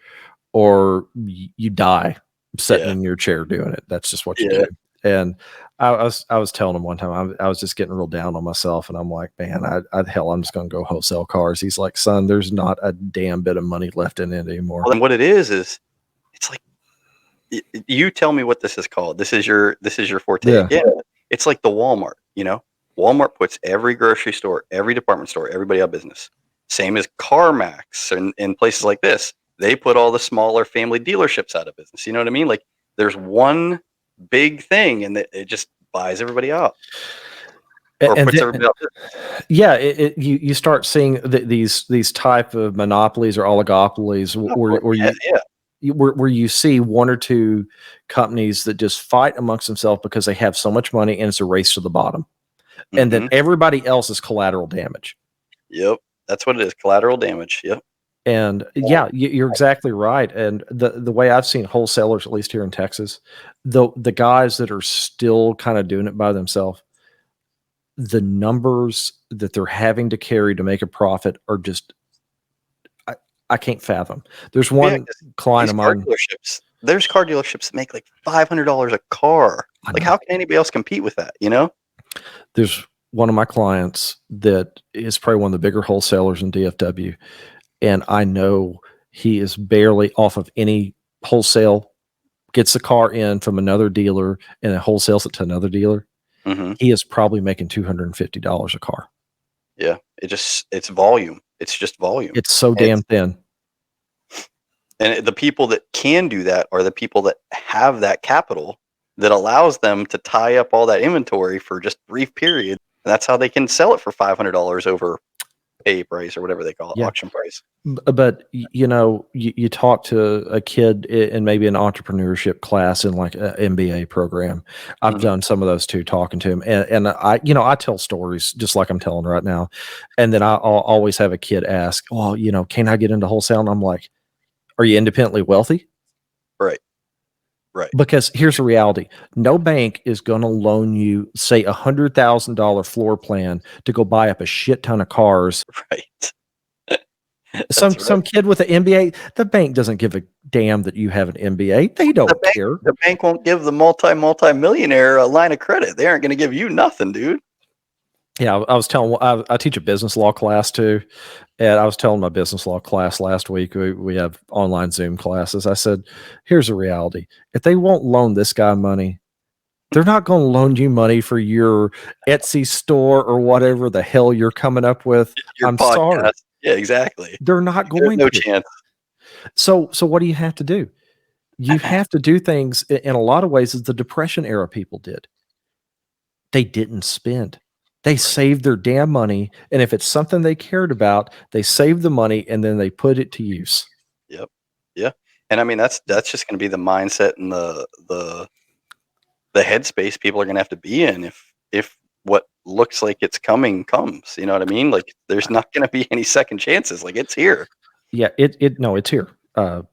or you die sitting Yeah. in your chair doing it. That's just what you Yeah. do. And I was telling him one time, I was just getting real down on myself, and I'm like, man, hell, I'm just going to go wholesale cars. He's like, son, there's not a damn bit of money left in it anymore. Well, then what it is it's like, you tell me what this is called. This is your forte. Yeah. Again, it's like the Walmart, you know, Walmart puts every grocery store, every department store, everybody out of business. Same as CarMax and places like this. They put all the smaller family dealerships out of business. You know what I mean? Like there's one big thing and it just buys everybody out. Or And puts then- everybody out. yeah, you start seeing these type of monopolies or oligopolies where you see one or two companies that just fight amongst themselves because they have so much money and it's a race to the bottom. And then everybody else is collateral damage. Yep. That's what it is. Collateral damage. Yep. And yeah, you're exactly right. And the way I've seen wholesalers, at least here in Texas, the guys that are still kind of doing it by themselves, the numbers that they're having to carry to make a profit are just, I can't fathom. There's one client of mine. There's car dealerships that make like $500 a car. Like how can anybody else compete with that? You know? There's one of my clients that is probably one of the bigger wholesalers in DFW. And I know he is barely off of any wholesale, gets the car in from another dealer and then wholesales it to another dealer. He is probably making $250 a car. Yeah. It's volume. It's just volume. It's so damn thin. And the people that can do that are the people that have that capital that allows them to tie up all that inventory for just brief periods. And that's how they can sell it for $500 over pay price or whatever they call it, auction price. But you know, you talk to a kid in maybe an entrepreneurship class in like an MBA program. I've done some of those too, talking to him, and I tell stories just like I'm telling right now, and then I'll always have a kid ask, "Well, can I get into wholesale?" And I'm like, "Are you independently wealthy?" Right. Because here's the reality: no bank is going to loan you, say, $100,000 floor plan to go buy up a shit ton of cars. Right. Some kid with an MBA, the bank doesn't give a damn that you have an MBA. They don't care. The bank won't give the multi-millionaire a line of credit. They aren't going to give you nothing, dude. Yeah, I was telling. I teach a business law class too, and I was telling my business law class last week. We have online Zoom classes. I said, "Here's the reality: if they won't loan this guy money, they're not going to loan you money for your Etsy store or whatever the hell you're coming up with." I'm sorry. Yeah, exactly. They're not going to. No chance. So what do you have to do? You have to do things in a lot of ways as the Depression era people did. They didn't spend. They saved their damn money, and if it's something they cared about, they saved the money and then they put it to use. Yep. Yeah. And I mean that's just going to be the mindset and the headspace people are going to have to be in if what looks like it's coming comes. You know what I mean? Like there's not going to be any second chances. Like it's here. Yeah, it's here.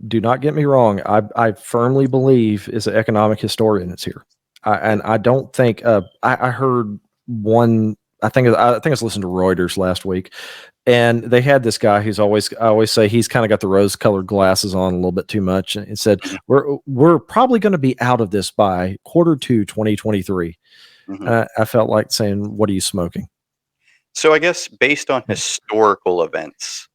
Do not get me wrong. I firmly believe, as an economic historian, it's here. And I don't think I heard one. I think I was listening to Reuters last week, and they had this guy who's I always say he's kind of got the rose-colored glasses on a little bit too much, and he said we're probably going to be out of this by Q2 2023. I felt like saying, "What are you smoking?" So I guess based on historical events,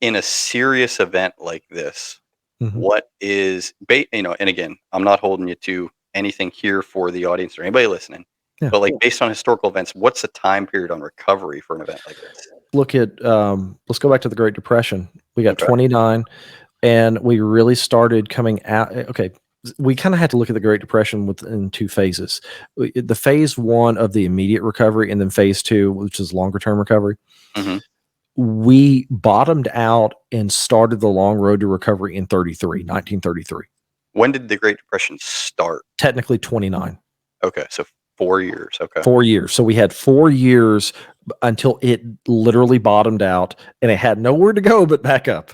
in a serious event like this, what is and again, I'm not holding you to anything here for the audience or anybody listening. Yeah. But like based on historical events, what's the time period on recovery for an event like this? Look at let's go back to the Great Depression. We got 29, and we really started coming out. Okay, we kind of had to look at the Great Depression in two phases. The phase one of the immediate recovery, and then phase two, which is longer term recovery. We bottomed out and started the long road to recovery in 1933. When did the Great Depression start? Technically 29. Okay, so 4 years. Okay. 4 years. So we had 4 years until it literally bottomed out, and it had nowhere to go but back up.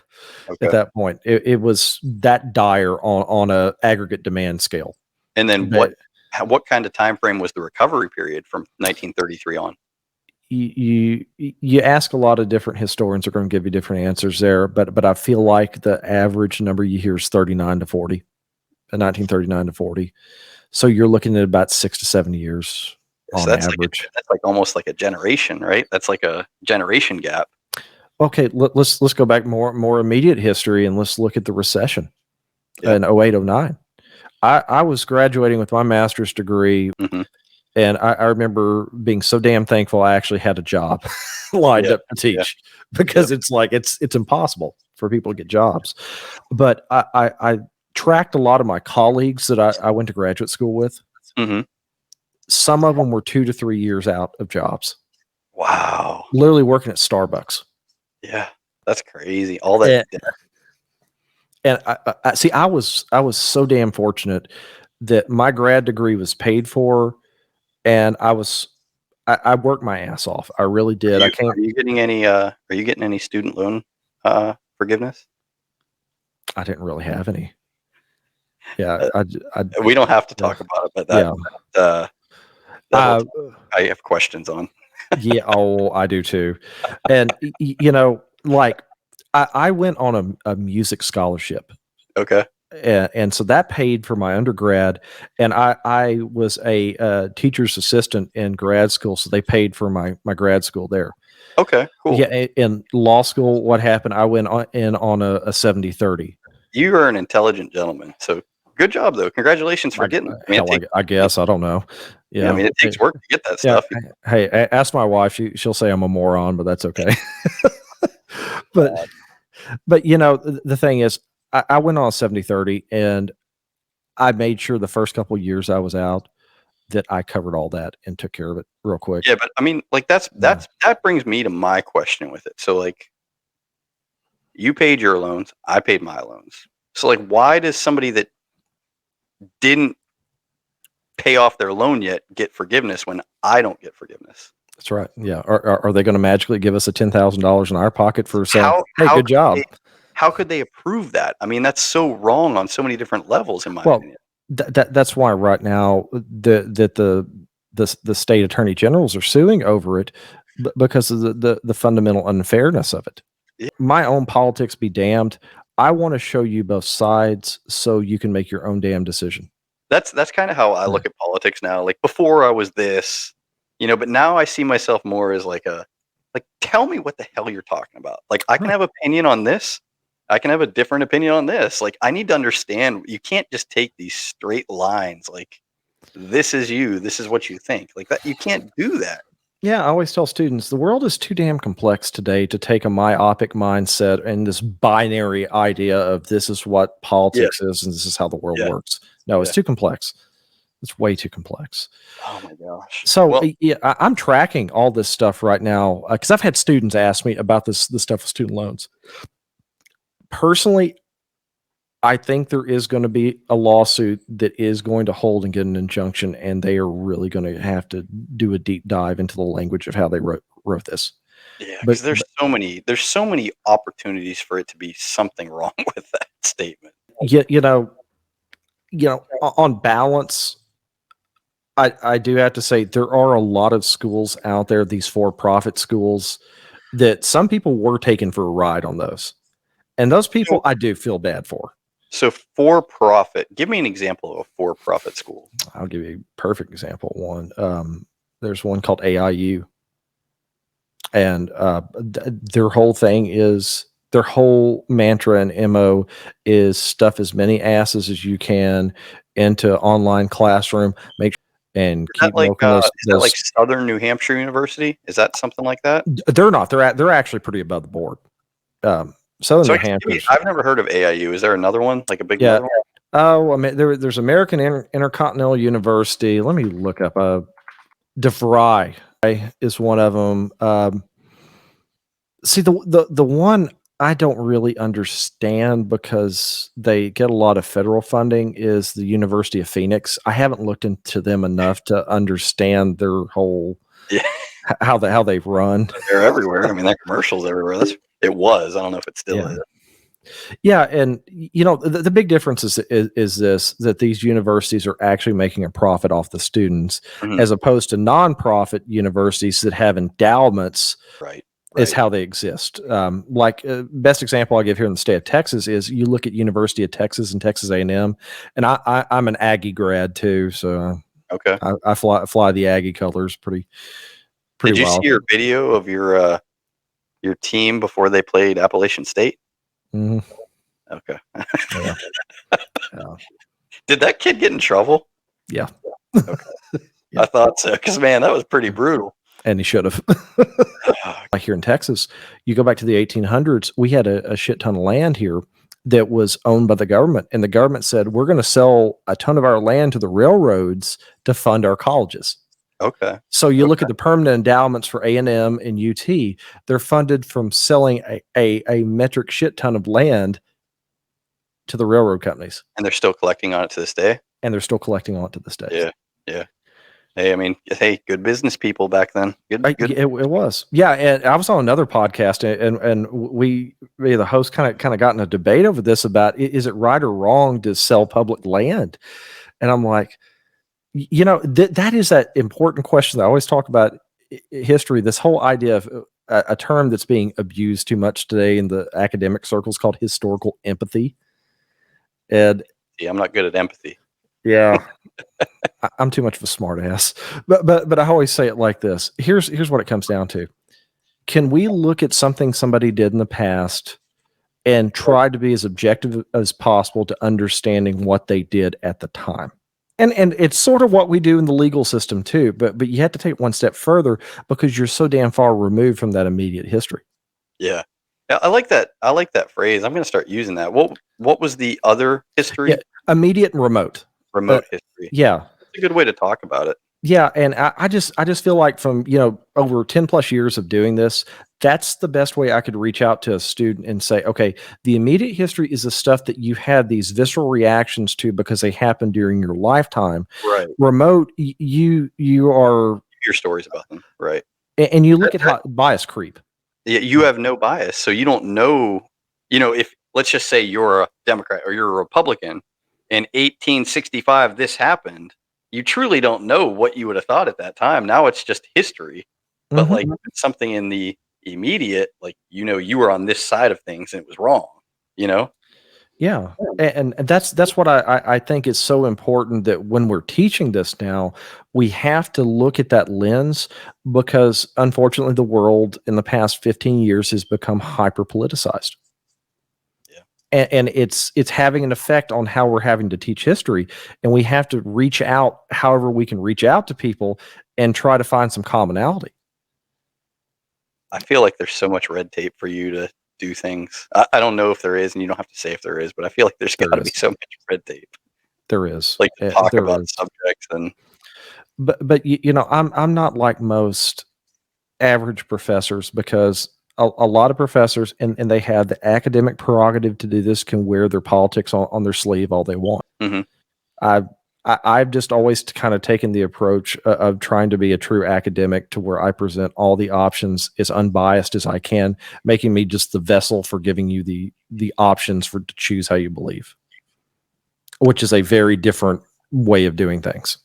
Okay. At that point, it was that dire on a aggregate demand scale. And then But what kind of time frame was the recovery period from 1933 on? you ask a lot of different historians are going to give you different answers there, but I feel like the average number you hear is 39 to 40, 1939 to 40. So you're looking at about 6 to 7 years on average. That's like almost like a generation, right? That's like a generation gap. Okay, let's go back more immediate history, and let's look at the recession in 08-09. I was graduating with my master's degree, and I remember being so damn thankful I actually had a job lined up to teach, because it's like it's impossible for people to get jobs. But I tracked a lot of my colleagues that I went to graduate school with. Some of them were 2 to 3 years out of jobs. Wow. Literally working at Starbucks. Yeah, that's crazy. All that. And I see, I was so damn fortunate that my grad degree was paid for, and I worked my ass off. I really did. Are you getting any student loan forgiveness? I didn't really have any. Yeah, we don't have to talk about it, but I have questions on. Yeah, I do too. And like I went on a music scholarship. Okay. And so that paid for my undergrad, and I was a teacher's assistant in grad school, so they paid for my grad school there. Okay, cool. Yeah, in law school, what happened? I went in on a 70-30. You are an intelligent gentleman, so good job though. Congratulations for getting it. I guess I don't know. Yeah, I mean, it takes work to get that stuff. Hey, ask my wife. She'll say I'm a moron, but that's okay. but the thing is, I went on 70-30, and I made sure the first couple of years I was out that I covered all that and took care of it real quick. Yeah, but I mean, like that brings me to my question with it. So like, you paid your loans, I paid my loans. So like, why does somebody that didn't pay off their loan yet get forgiveness when I don't get forgiveness? That's right. Yeah. Are they going to magically give us a $10,000 in our pocket for saying, "Hey, good job"? How could they approve that? I mean, that's so wrong on so many different levels, in my opinion. That's why right now the state attorney generals are suing over it, because of the fundamental unfairness of it. Yeah. My own politics be damned. I want to show you both sides so you can make your own damn decision. That's kind of how I look at politics now. Like, before I was this, but now I see myself more as like tell me what the hell you're talking about. Like, I can have an opinion on this. I can have a different opinion on this. Like, I need to understand. You can't just take these straight lines. Like, this is you. This is what you think. Like that. You can't do that. Yeah, I always tell students the world is too damn complex today to take a myopic mindset and this binary idea of this is what politics is and this is how the world works. No, it's too complex. It's way too complex. Oh my gosh. So I'm tracking all this stuff right now because I've had students ask me about this stuff with student loans. Personally, I think there is going to be a lawsuit that is going to hold and get an injunction, and they are really going to have to do a deep dive into the language of how they wrote this. Yeah, because there's so many opportunities for it to be something wrong with that statement. Yeah, on balance, I do have to say there are a lot of schools out there, these for-profit schools, that some people were taken for a ride on those. And those people I do feel bad for. So for-profit, give me an example of a for-profit school. I'll give you a perfect example. There's one called AIU. And their whole thing is, their whole mantra and MO is stuff as many asses as you can into online classroom. Keep milking those. Is that like Southern New Hampshire University? Is that something like that? They're not. They're actually pretty above the board. Southern New Hampshire. I've never heard of AIU. Is there another one, like a big one? Oh, I mean, there's American Intercontinental University. Let me look up. DeVry is one of them. See, the one I don't really understand because they get a lot of federal funding is the University of Phoenix. I haven't looked into them enough to understand their whole Yeah, how they run. they're everywhere. I mean, that commercials everywhere. It was. I don't know if it still Yeah. is. Yeah, and the big difference is this, that these universities are actually making a profit off the students, Mhm. as opposed to nonprofit universities that have endowments. Right. Is Right. how they exist. Best example I give here in the state of Texas is you look at University of Texas and Texas A&M, and I'm an Aggie grad too, so Okay. I fly the Aggie colors pretty Did you see well. your video of your team before they played Appalachian State? Mhm. Okay. Yeah. Yeah. Did that kid get in trouble? Yeah. Okay. Yeah. I thought so, because man, that was pretty brutal. And he should have. Like here in Texas, you go back to the 1800s, we had a shit ton of land here that was owned by the government, and the government said, we're going to sell a ton of our land to the railroads to fund our colleges. Okay. So you look at the permanent endowments for A&M and UT, they're funded from selling a metric shit ton of land to the railroad companies, And they're still collecting on it to this day? and they're still collecting on it to this day. Yeah. Yeah. Hey, I mean, hey, good business people back then. Good. It was. Yeah, and I was on another podcast, and we the host kind of got in a debate over this about, is it right or wrong to sell public land? And I'm like, that is that important question that I always talk about history. This whole idea of a term that's being abused too much today in the academic circles called historical empathy. And Yeah, I'm not good at empathy. yeah, I'm too much of a smart ass. But I always say it like this. Here's what it comes down to. Can we look at something somebody did in the past and try to be as objective as possible to understanding what they did at the time? And it's sort of what we do in the legal system too, but you have to take it one step further because you're so damn far removed from that immediate history. Yeah. I like that. I like that phrase. I'm going to start using that. What was the other history? Yeah, immediate and remote. Remote history. Yeah. It's a good way to talk about it. Yeah, and I just feel like from over 10 plus years of doing this, that's the best way I could reach out to a student and say, okay, the immediate history is the stuff that you had these visceral reactions to because they happened during your lifetime. Right. Remote, you are Your stories about them. Right. and you look at how bias creep. Yeah, you have no bias, so you don't know. If let's just say you're a Democrat or you're a Republican, in 1865 this happened. You truly don't know what you would have thought at that time. Now it's just history. But like something in the immediate, like you were on this side of things and it was wrong. Yeah. And that's what I think is so important, that when we're teaching this now, we have to look at that lens, because unfortunately the world in the past 15 years has become hyper politicized. Yeah. And it's having an effect on how we're having to teach history, and we have to reach out however we can reach out to people and try to find some commonality. I feel like there's so much red tape for you to do things. I don't know if there is, and you don't have to say if there is, but I feel like there's got to be so much red tape. There is. Like to talk about subjects and. But I'm not like most average professors, because a lot of professors, and they have the academic prerogative to do this, can wear their politics on their sleeve all they want. Mm-hmm. I've just always kind of taken the approach of trying to be a true academic, to where I present all the options as unbiased as I can, making me just the vessel for giving you the options to choose how you believe, which is a very different way of doing things.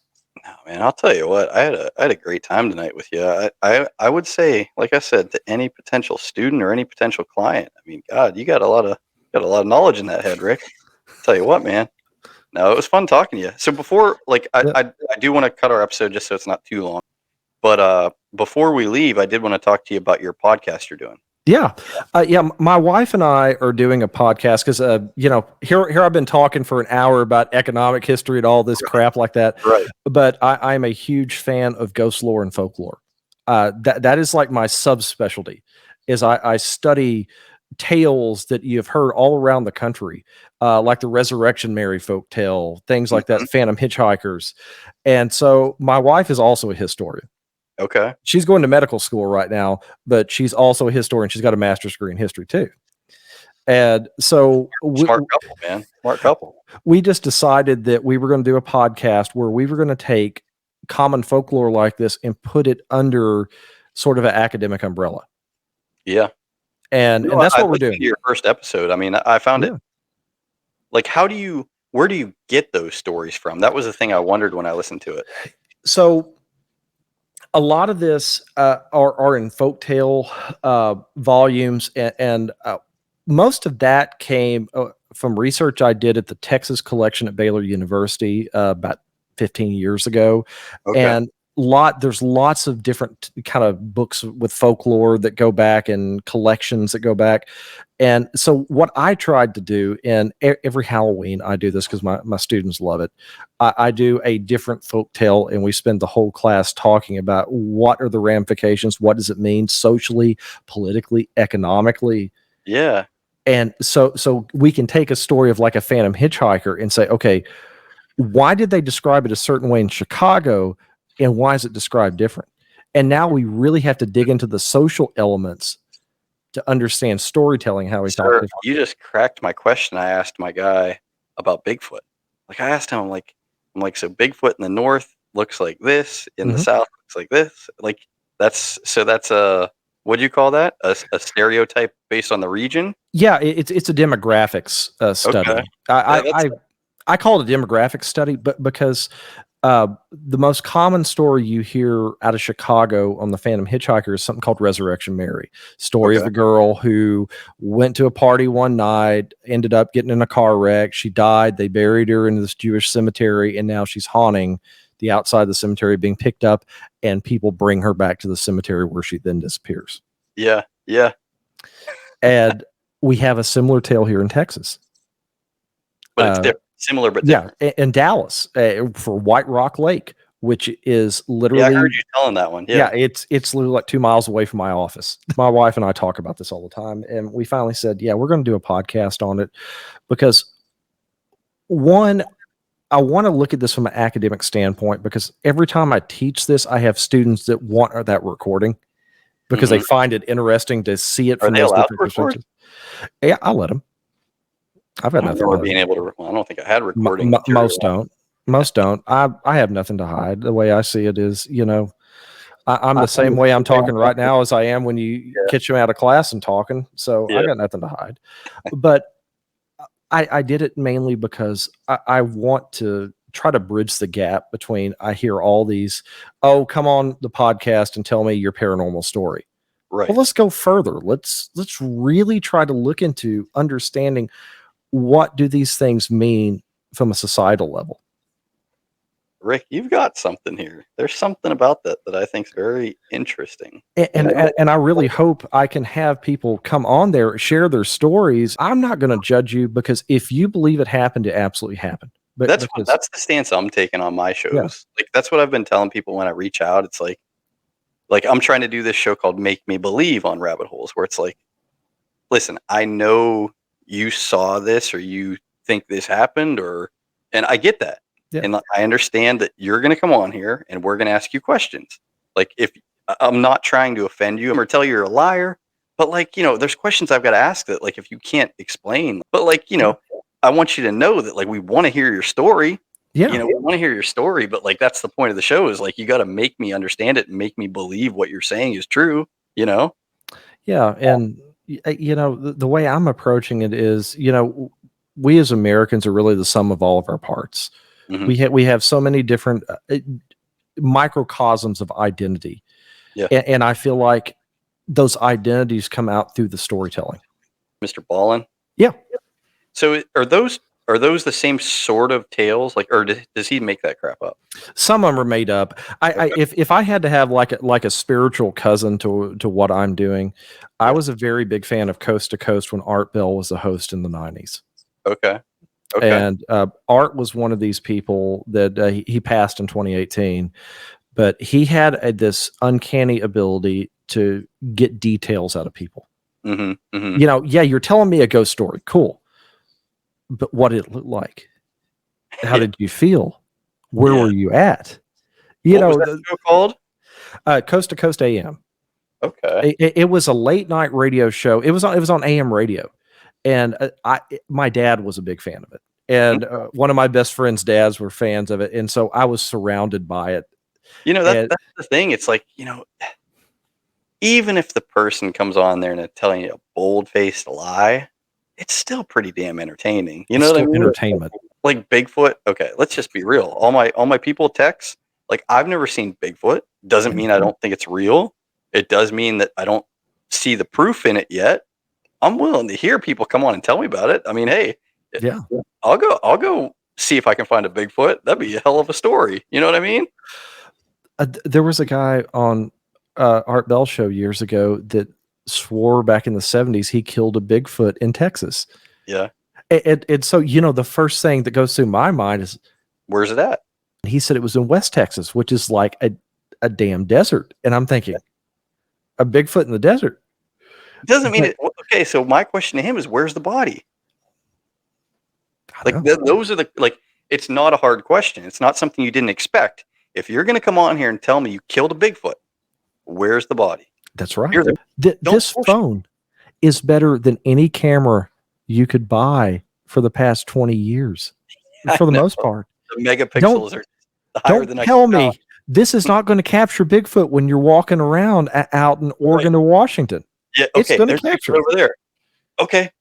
No, man, I'll tell you what, I had a great time tonight with you. I would say, like I said, to any potential student or any potential client, I mean, God, you got a lot of knowledge in that head, Rick. I'll tell you what, man. No, it was fun talking to you. So before, I do want to cut our episode just so it's not too long. But before we leave, I did want to talk to you about your podcast you're doing. Yeah. My wife and I are doing a podcast because, here I've been talking for an hour about economic history and all this crap like that. Right. But I'm a huge fan of ghost lore and folklore. That is like my subspecialty, is I study tales that you've heard all around the country, like the Resurrection Mary folk tale, things like that, Phantom Hitchhikers. And so my wife is also a historian. Okay. She's going to medical school right now, but she's also a historian. She's got a master's degree in history too. And so Smart couple, man. Smart couple. we just decided that we were going to do a podcast where we were going to take common folklore like this and put it under sort of an academic umbrella. Yeah. And that's what we're doing. Your first episode. I mean, I found it like, where do you get those stories from? That was the thing I wondered when I listened to it. So a lot of this are in folktale volumes, and most of that came from research I did at the Texas Collection at Baylor University about 15 years ago. Okay. And there's lots of different kind of books with folklore that go back and collections that go back. And so what I tried to do, and every Halloween I do this because my students love it. I do a different folk tale, and we spend the whole class talking about what are the ramifications, what does it mean socially, politically, economically. Yeah. And so we can take a story of like a phantom hitchhiker and say, okay, why did they describe it a certain way in Chicago, and why is it described different? And now we really have to dig into the social elements to understand storytelling, how we talk. Sir, you just cracked my question I asked my guy about Bigfoot. Like, I asked him, I'm like, so Bigfoot in the north looks like this, in the south looks like this. Like, that's a, what do you call that? A stereotype based on the region? Yeah, it's a demographics study. Okay. I call it a demographics study, but because the most common story you hear out of Chicago on the Phantom Hitchhiker is something called Resurrection Mary. Story of a girl who went to a party one night, ended up getting in a car wreck. She died. They buried her in this Jewish cemetery, and now she's haunting the outside of the cemetery, being picked up, and people bring her back to the cemetery where she then disappears. Yeah, yeah. And we have a similar tale here in Texas. But it's different. Similar, but different. Yeah, in Dallas for White Rock Lake, which is literally. Yeah, I heard you telling that one. Yeah, it's literally like 2 miles away from my office. My wife and I talk about this all the time, and we finally said, yeah, we're going to do a podcast on it because, one, I want to look at this from an academic standpoint, because every time I teach this, I have students that want that recording because they find it interesting to see it from those different perspectives. Yeah, I'll let them. I've got nothing. I being able to. I don't think I had recording. Most don't. Most don't. I have nothing to hide. The way I see it is, I'm the same way I'm talking right now as I am when you catch me out of class and talking. So I got nothing to hide. But I did it mainly because I want to try to bridge the gap between, I hear all these, oh, come on the podcast and tell me your paranormal story. Right. Well, let's go further. Let's really try to look into understanding, what do these things mean from a societal level? Rick, you've got something here. There's something about that I think is very interesting. And I really hope I can have people come on there, share their stories. I'm not going to judge you, because if you believe it happened, it absolutely happened. But that's the stance I'm taking on my shows. Yeah. Like, that's what I've been telling people when I reach out. It's like I'm trying to do this show called Make Me Believe on Rabbit Holes, where it's like, listen, I know you saw this, or you think this happened, and I get that. Yeah. And I understand that you're going to come on here and we're going to ask you questions. Like, if I'm not trying to offend you or tell you you're a liar, but there's questions I've got to ask that, if you can't explain, but I want you to know that we want to hear your story. Yeah. We want to hear your story, but that's the point of the show, is you got to make me understand it and make me believe what you're saying is true, Yeah. And the way I'm approaching it is, we as Americans are really the sum of all of our parts. Mm-hmm. We have so many different microcosms of identity. Yeah. And I feel like those identities come out through the storytelling. Mr. Ballin? Yeah. So are those the same sort of tales? Or does he make that crap up? Some of them are made up. If I had to have like a spiritual cousin to what I'm doing, I was a very big fan of Coast to Coast when Art Bell was the host in the 90s. Okay. And Art was one of these people that he passed in 2018, but he had this uncanny ability to get details out of people. Mm-hmm, mm-hmm. You're telling me a ghost story. Cool. But what did it look like? How did you feel? Where were you at? What was that show called? Coast to Coast AM. Okay. It was a late night radio show. It was on AM radio. And my dad was a big fan of it. And one of my best friend's dads were fans of it. And so I was surrounded by it. You know, And that's the thing. It's like, you know, even if the person comes on there and they're telling you a bold-faced lie, it's still pretty damn entertaining. You it's know what I still mean? entertainment. Like Bigfoot. Okay, let's just be real. All my people text, like, I've never seen Bigfoot. Doesn't mean I don't think it's real. It does mean that I don't see the proof in it yet. I'm willing to hear people come on and tell me about it. I mean, hey, Yeah. I'll go see if I can find a Bigfoot. That'd be a hell of a story. You know what I mean? There was a guy on Art Bell show years ago that swore back in the 70s he killed a Bigfoot in Texas. Yeah. And so, you know, the first thing that goes through my mind is, where's it at? he said it was in West Texas, which is like a damn desert. And I'm thinking, a Bigfoot in the desert. Doesn't mean it. Okay, so my question to him is, where's the body? Like, those are the, like, it's not a hard question. It's not something you didn't expect. If you're going to come on here and tell me you killed a Bigfoot, where's the body? That's right. This phone is better than any camera you could buy for the past 20 years, for the most part. The megapixels are higher than I tell me this is not going to capture Bigfoot when you're walking around out in Oregon or Washington. Yeah, okay. It's going to There's capture Bigfoot over there. Okay,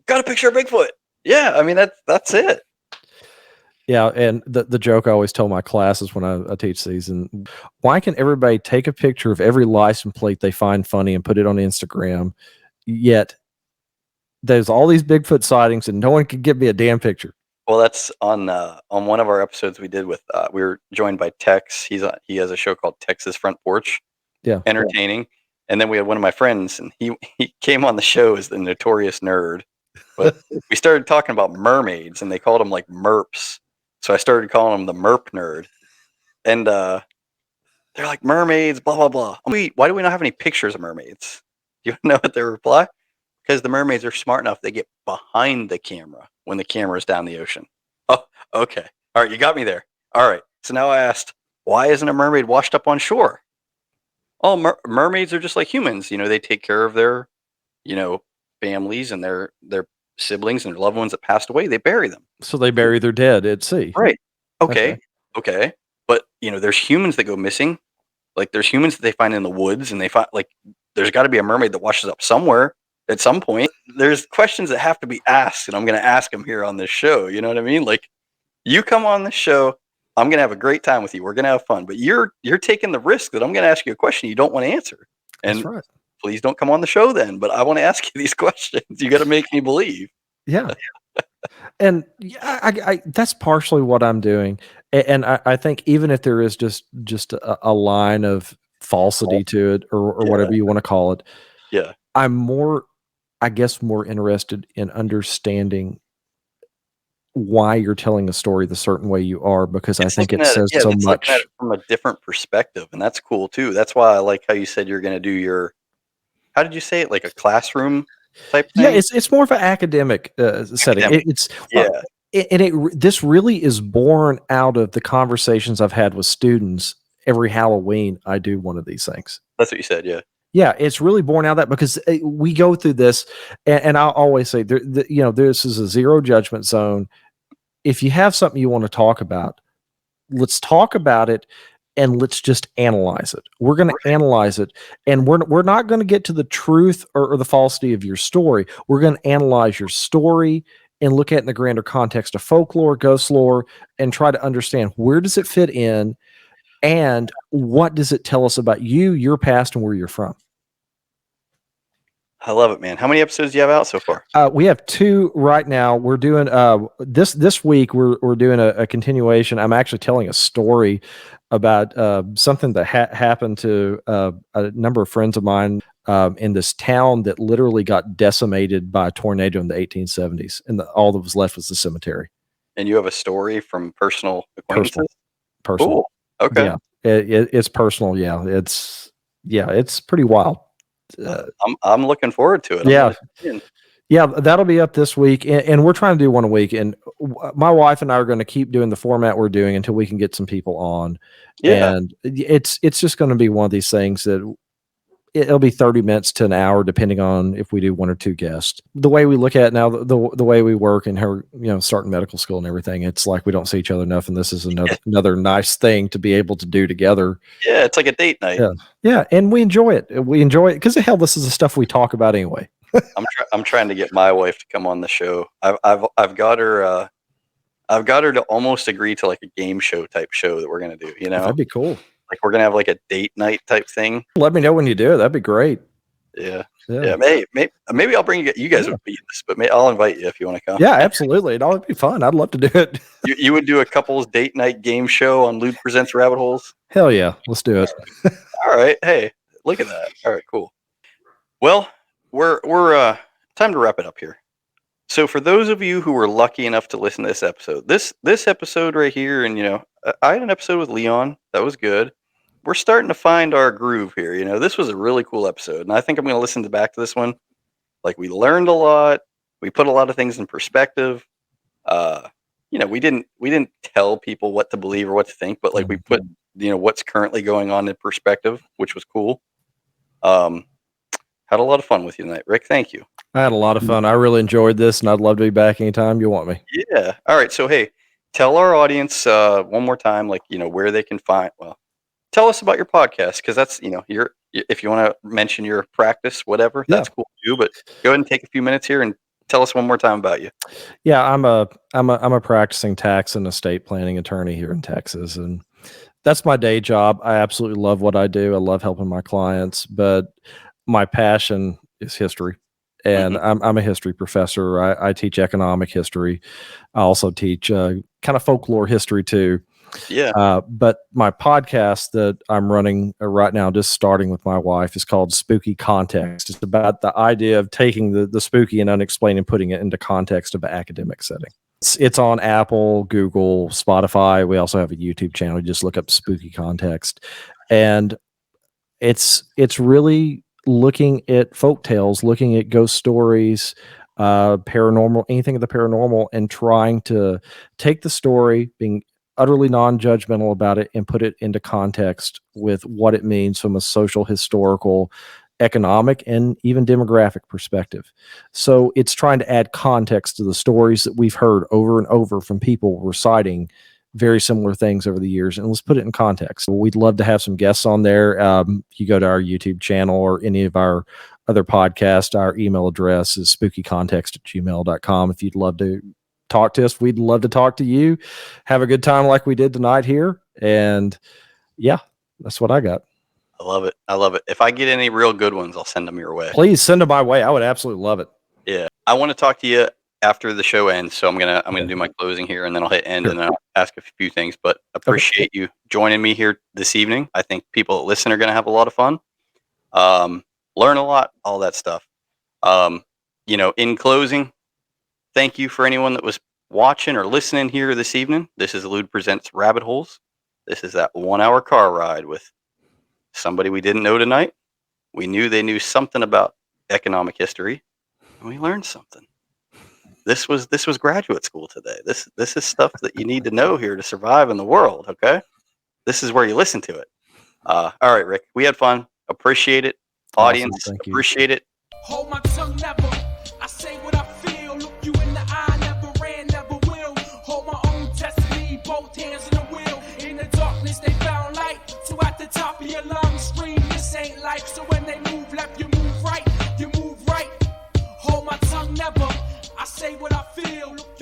got a picture of Bigfoot. Yeah, I mean that's it. Yeah, and the joke I always tell my classes when I teach these, and why can everybody take a picture of every license plate they find funny and put it on Instagram, yet there's all these Bigfoot sightings and no one can give me a damn picture? Well, that's on one of our episodes we did with we were joined by Tex. He has a show called Tex's Front Porch. Yeah, entertaining. And then we had one of my friends, and he came on the show as the notorious nerd. But we started talking about mermaids, and they called them like merps. So I started calling him the merp nerd. And they're like, mermaids, blah, blah, blah. Why do we not have any pictures of mermaids? You know what their reply? Because the mermaids are smart enough, they get behind the camera when the camera's down the ocean. Oh, okay. All right, you got me there. All right. So now I asked, why isn't a mermaid washed up on shore? Oh, mermaids are just like humans. You know, they take care of their, you know, families and their siblings and their loved ones that passed away. They bury them. So they bury their dead at sea. Right. Okay. But, you know, there's humans that go missing. Like, there's humans that they find in the woods, and they find, like, there's got to be a mermaid that washes up somewhere at some point. There's questions that have to be asked, and I'm going to ask them here on this show. You know what I mean? Like, you come on the show, I'm going to have a great time with you. We're going to have fun, but you're taking the risk that I'm going to ask you a question you don't want to answer. And that's right. Please don't come on the show then, but I want to ask you these questions. You got to make me believe. Yeah. And I that's partially what I'm doing. And I think even if there is just a line of falsity to it or whatever you want to call it. Yeah. I'm more interested in understanding why you're telling a story the certain way you are, because I think it says so much from a different perspective, and that's cool too. That's why I like how you said you're going to do your, how did you say it, like a classroom type thing? Yeah, it's more of an academic setting. This really is born out of the conversations I've had with students. Every Halloween, I do one of these things. That's what you said, yeah. Yeah, it's really born out of that, because we go through this, and I'll always say, this is a zero judgment zone. If you have something you want to talk about, let's talk about it, and let's just analyze it. We're going to analyze it, and we're not going to get to the truth or the falsity of your story. We're going to analyze your story and look at it in the grander context of folklore, ghost lore, and try to understand, where does it fit in, and what does it tell us about you, your past, and where you're from. I love it, man. How many episodes do you have out so far? We have 2 right now. We're doing this week. We're doing a continuation. I'm actually telling a story about something that happened to a number of friends of mine in this town that literally got decimated by a tornado in the 1870s, and all that was left was the cemetery. And you have a story from personal acquaintances? Personal. Cool. Okay. Yeah, it's personal. Yeah, it's pretty wild. I'm looking forward to it. Yeah, that'll be up this week, and we're trying to do one a week. And my wife and I are going to keep doing the format we're doing until we can get some people on. Yeah, and it's just going to be one of these things that it'll be 30 minutes to an hour, depending on if we do one or two guests. The way we look at it now, the way we work and her, starting medical school and everything, it's like we don't see each other enough. And this is another nice thing to be able to do together. Yeah. It's like a date night. Yeah. And we enjoy it. Because hell, this is the stuff we talk about anyway. I'm trying to get my wife to come on the show. I've got her, I've got her to almost agree to like a game show type show that we're going to do, That'd be cool. Like we're going to have like a date night type thing. Let me know when you do it. That'd be great. Yeah. Maybe I'll bring you guys would be this, but I'll invite you if you want to come. Yeah, absolutely. It'd be fun. I'd love to do it. You would do a couple's date night game show on LUDE Presents Rabbit Holes? Hell yeah. Let's do it. All right. Hey, look at that. All right, cool. Well, we're time to wrap it up here. So for those of you who were lucky enough to listen to this episode, this episode right here, and I had an episode with Leon that was good. We're starting to find our groove here. This was a really cool episode, and I think I'm going to listen back to this one. Like, we learned a lot. We put a lot of things in perspective. We didn't tell people what to believe or what to think, but like we put what's currently going on in perspective, which was cool. Had a lot of fun with you tonight, Rick. Thank you. I had a lot of fun. I really enjoyed this, and I'd love to be back anytime you want me. Yeah. All right. So, hey, tell our audience one more time, where they can find. Well, tell us about your podcast, because that's if you want to mention your practice, whatever, that's cool too. But go ahead and take a few minutes here and tell us one more time about you. Yeah, I'm a practicing tax and estate planning attorney here in Texas, and that's my day job. I absolutely love what I do. I love helping my clients, but my passion is history. And I'm a history professor. I teach economic history. I also teach kind of folklore history too. Yeah. But my podcast that I'm running right now, just starting with my wife, is called Spooky Context. It's about the idea of taking the spooky and unexplained and putting it into context of an academic setting. It's on Apple, Google, Spotify. We also have a YouTube channel. You just look up Spooky Context. And it's really looking at folk tales, looking at ghost stories, paranormal, anything of the paranormal, and trying to take the story, being utterly non-judgmental about it, and put it into context with what it means from a social, historical, economic, and even demographic perspective. So it's trying to add context to the stories that we've heard over and over from people reciting very similar things over the years, and let's put it in context. We'd love to have some guests on there. You go to our YouTube channel or any of our other podcasts. Our email address is spookycontext@gmail.com. If you'd love to talk to us, we'd love to talk to you. Have a good time like we did tonight here. And yeah, that's what I got. I love it. If I get any real good ones, I'll send them your way. Please send them my way. I would absolutely love it. Yeah. I want to talk to you after the show ends, so I'm gonna do my closing here, and then I'll hit end, and then I'll ask a few things. But appreciate you joining me here this evening. I think people that listen are gonna have a lot of fun, learn a lot, all that stuff. In closing, thank you for anyone that was watching or listening here this evening. This is LUDE Presents Rabbit Holes. This is that 1 hour car ride with somebody we didn't know tonight. We knew they knew something about economic history, and we learned something. This was graduate school today. This is stuff that you need to know here to survive in the world, okay? This is where you listen to it. All right, Rick, we had fun. Appreciate it. Audience, awesome. appreciate it. Hold my tongue never. I say what I feel. Look you in the eye. Never ran, never will. Hold my own destiny. Both hands in the wheel. In the darkness, they found light. So at the top of your lungs, scream, this ain't life. So when they move left, you move right. You move right. Hold my tongue never. I say what I feel. Look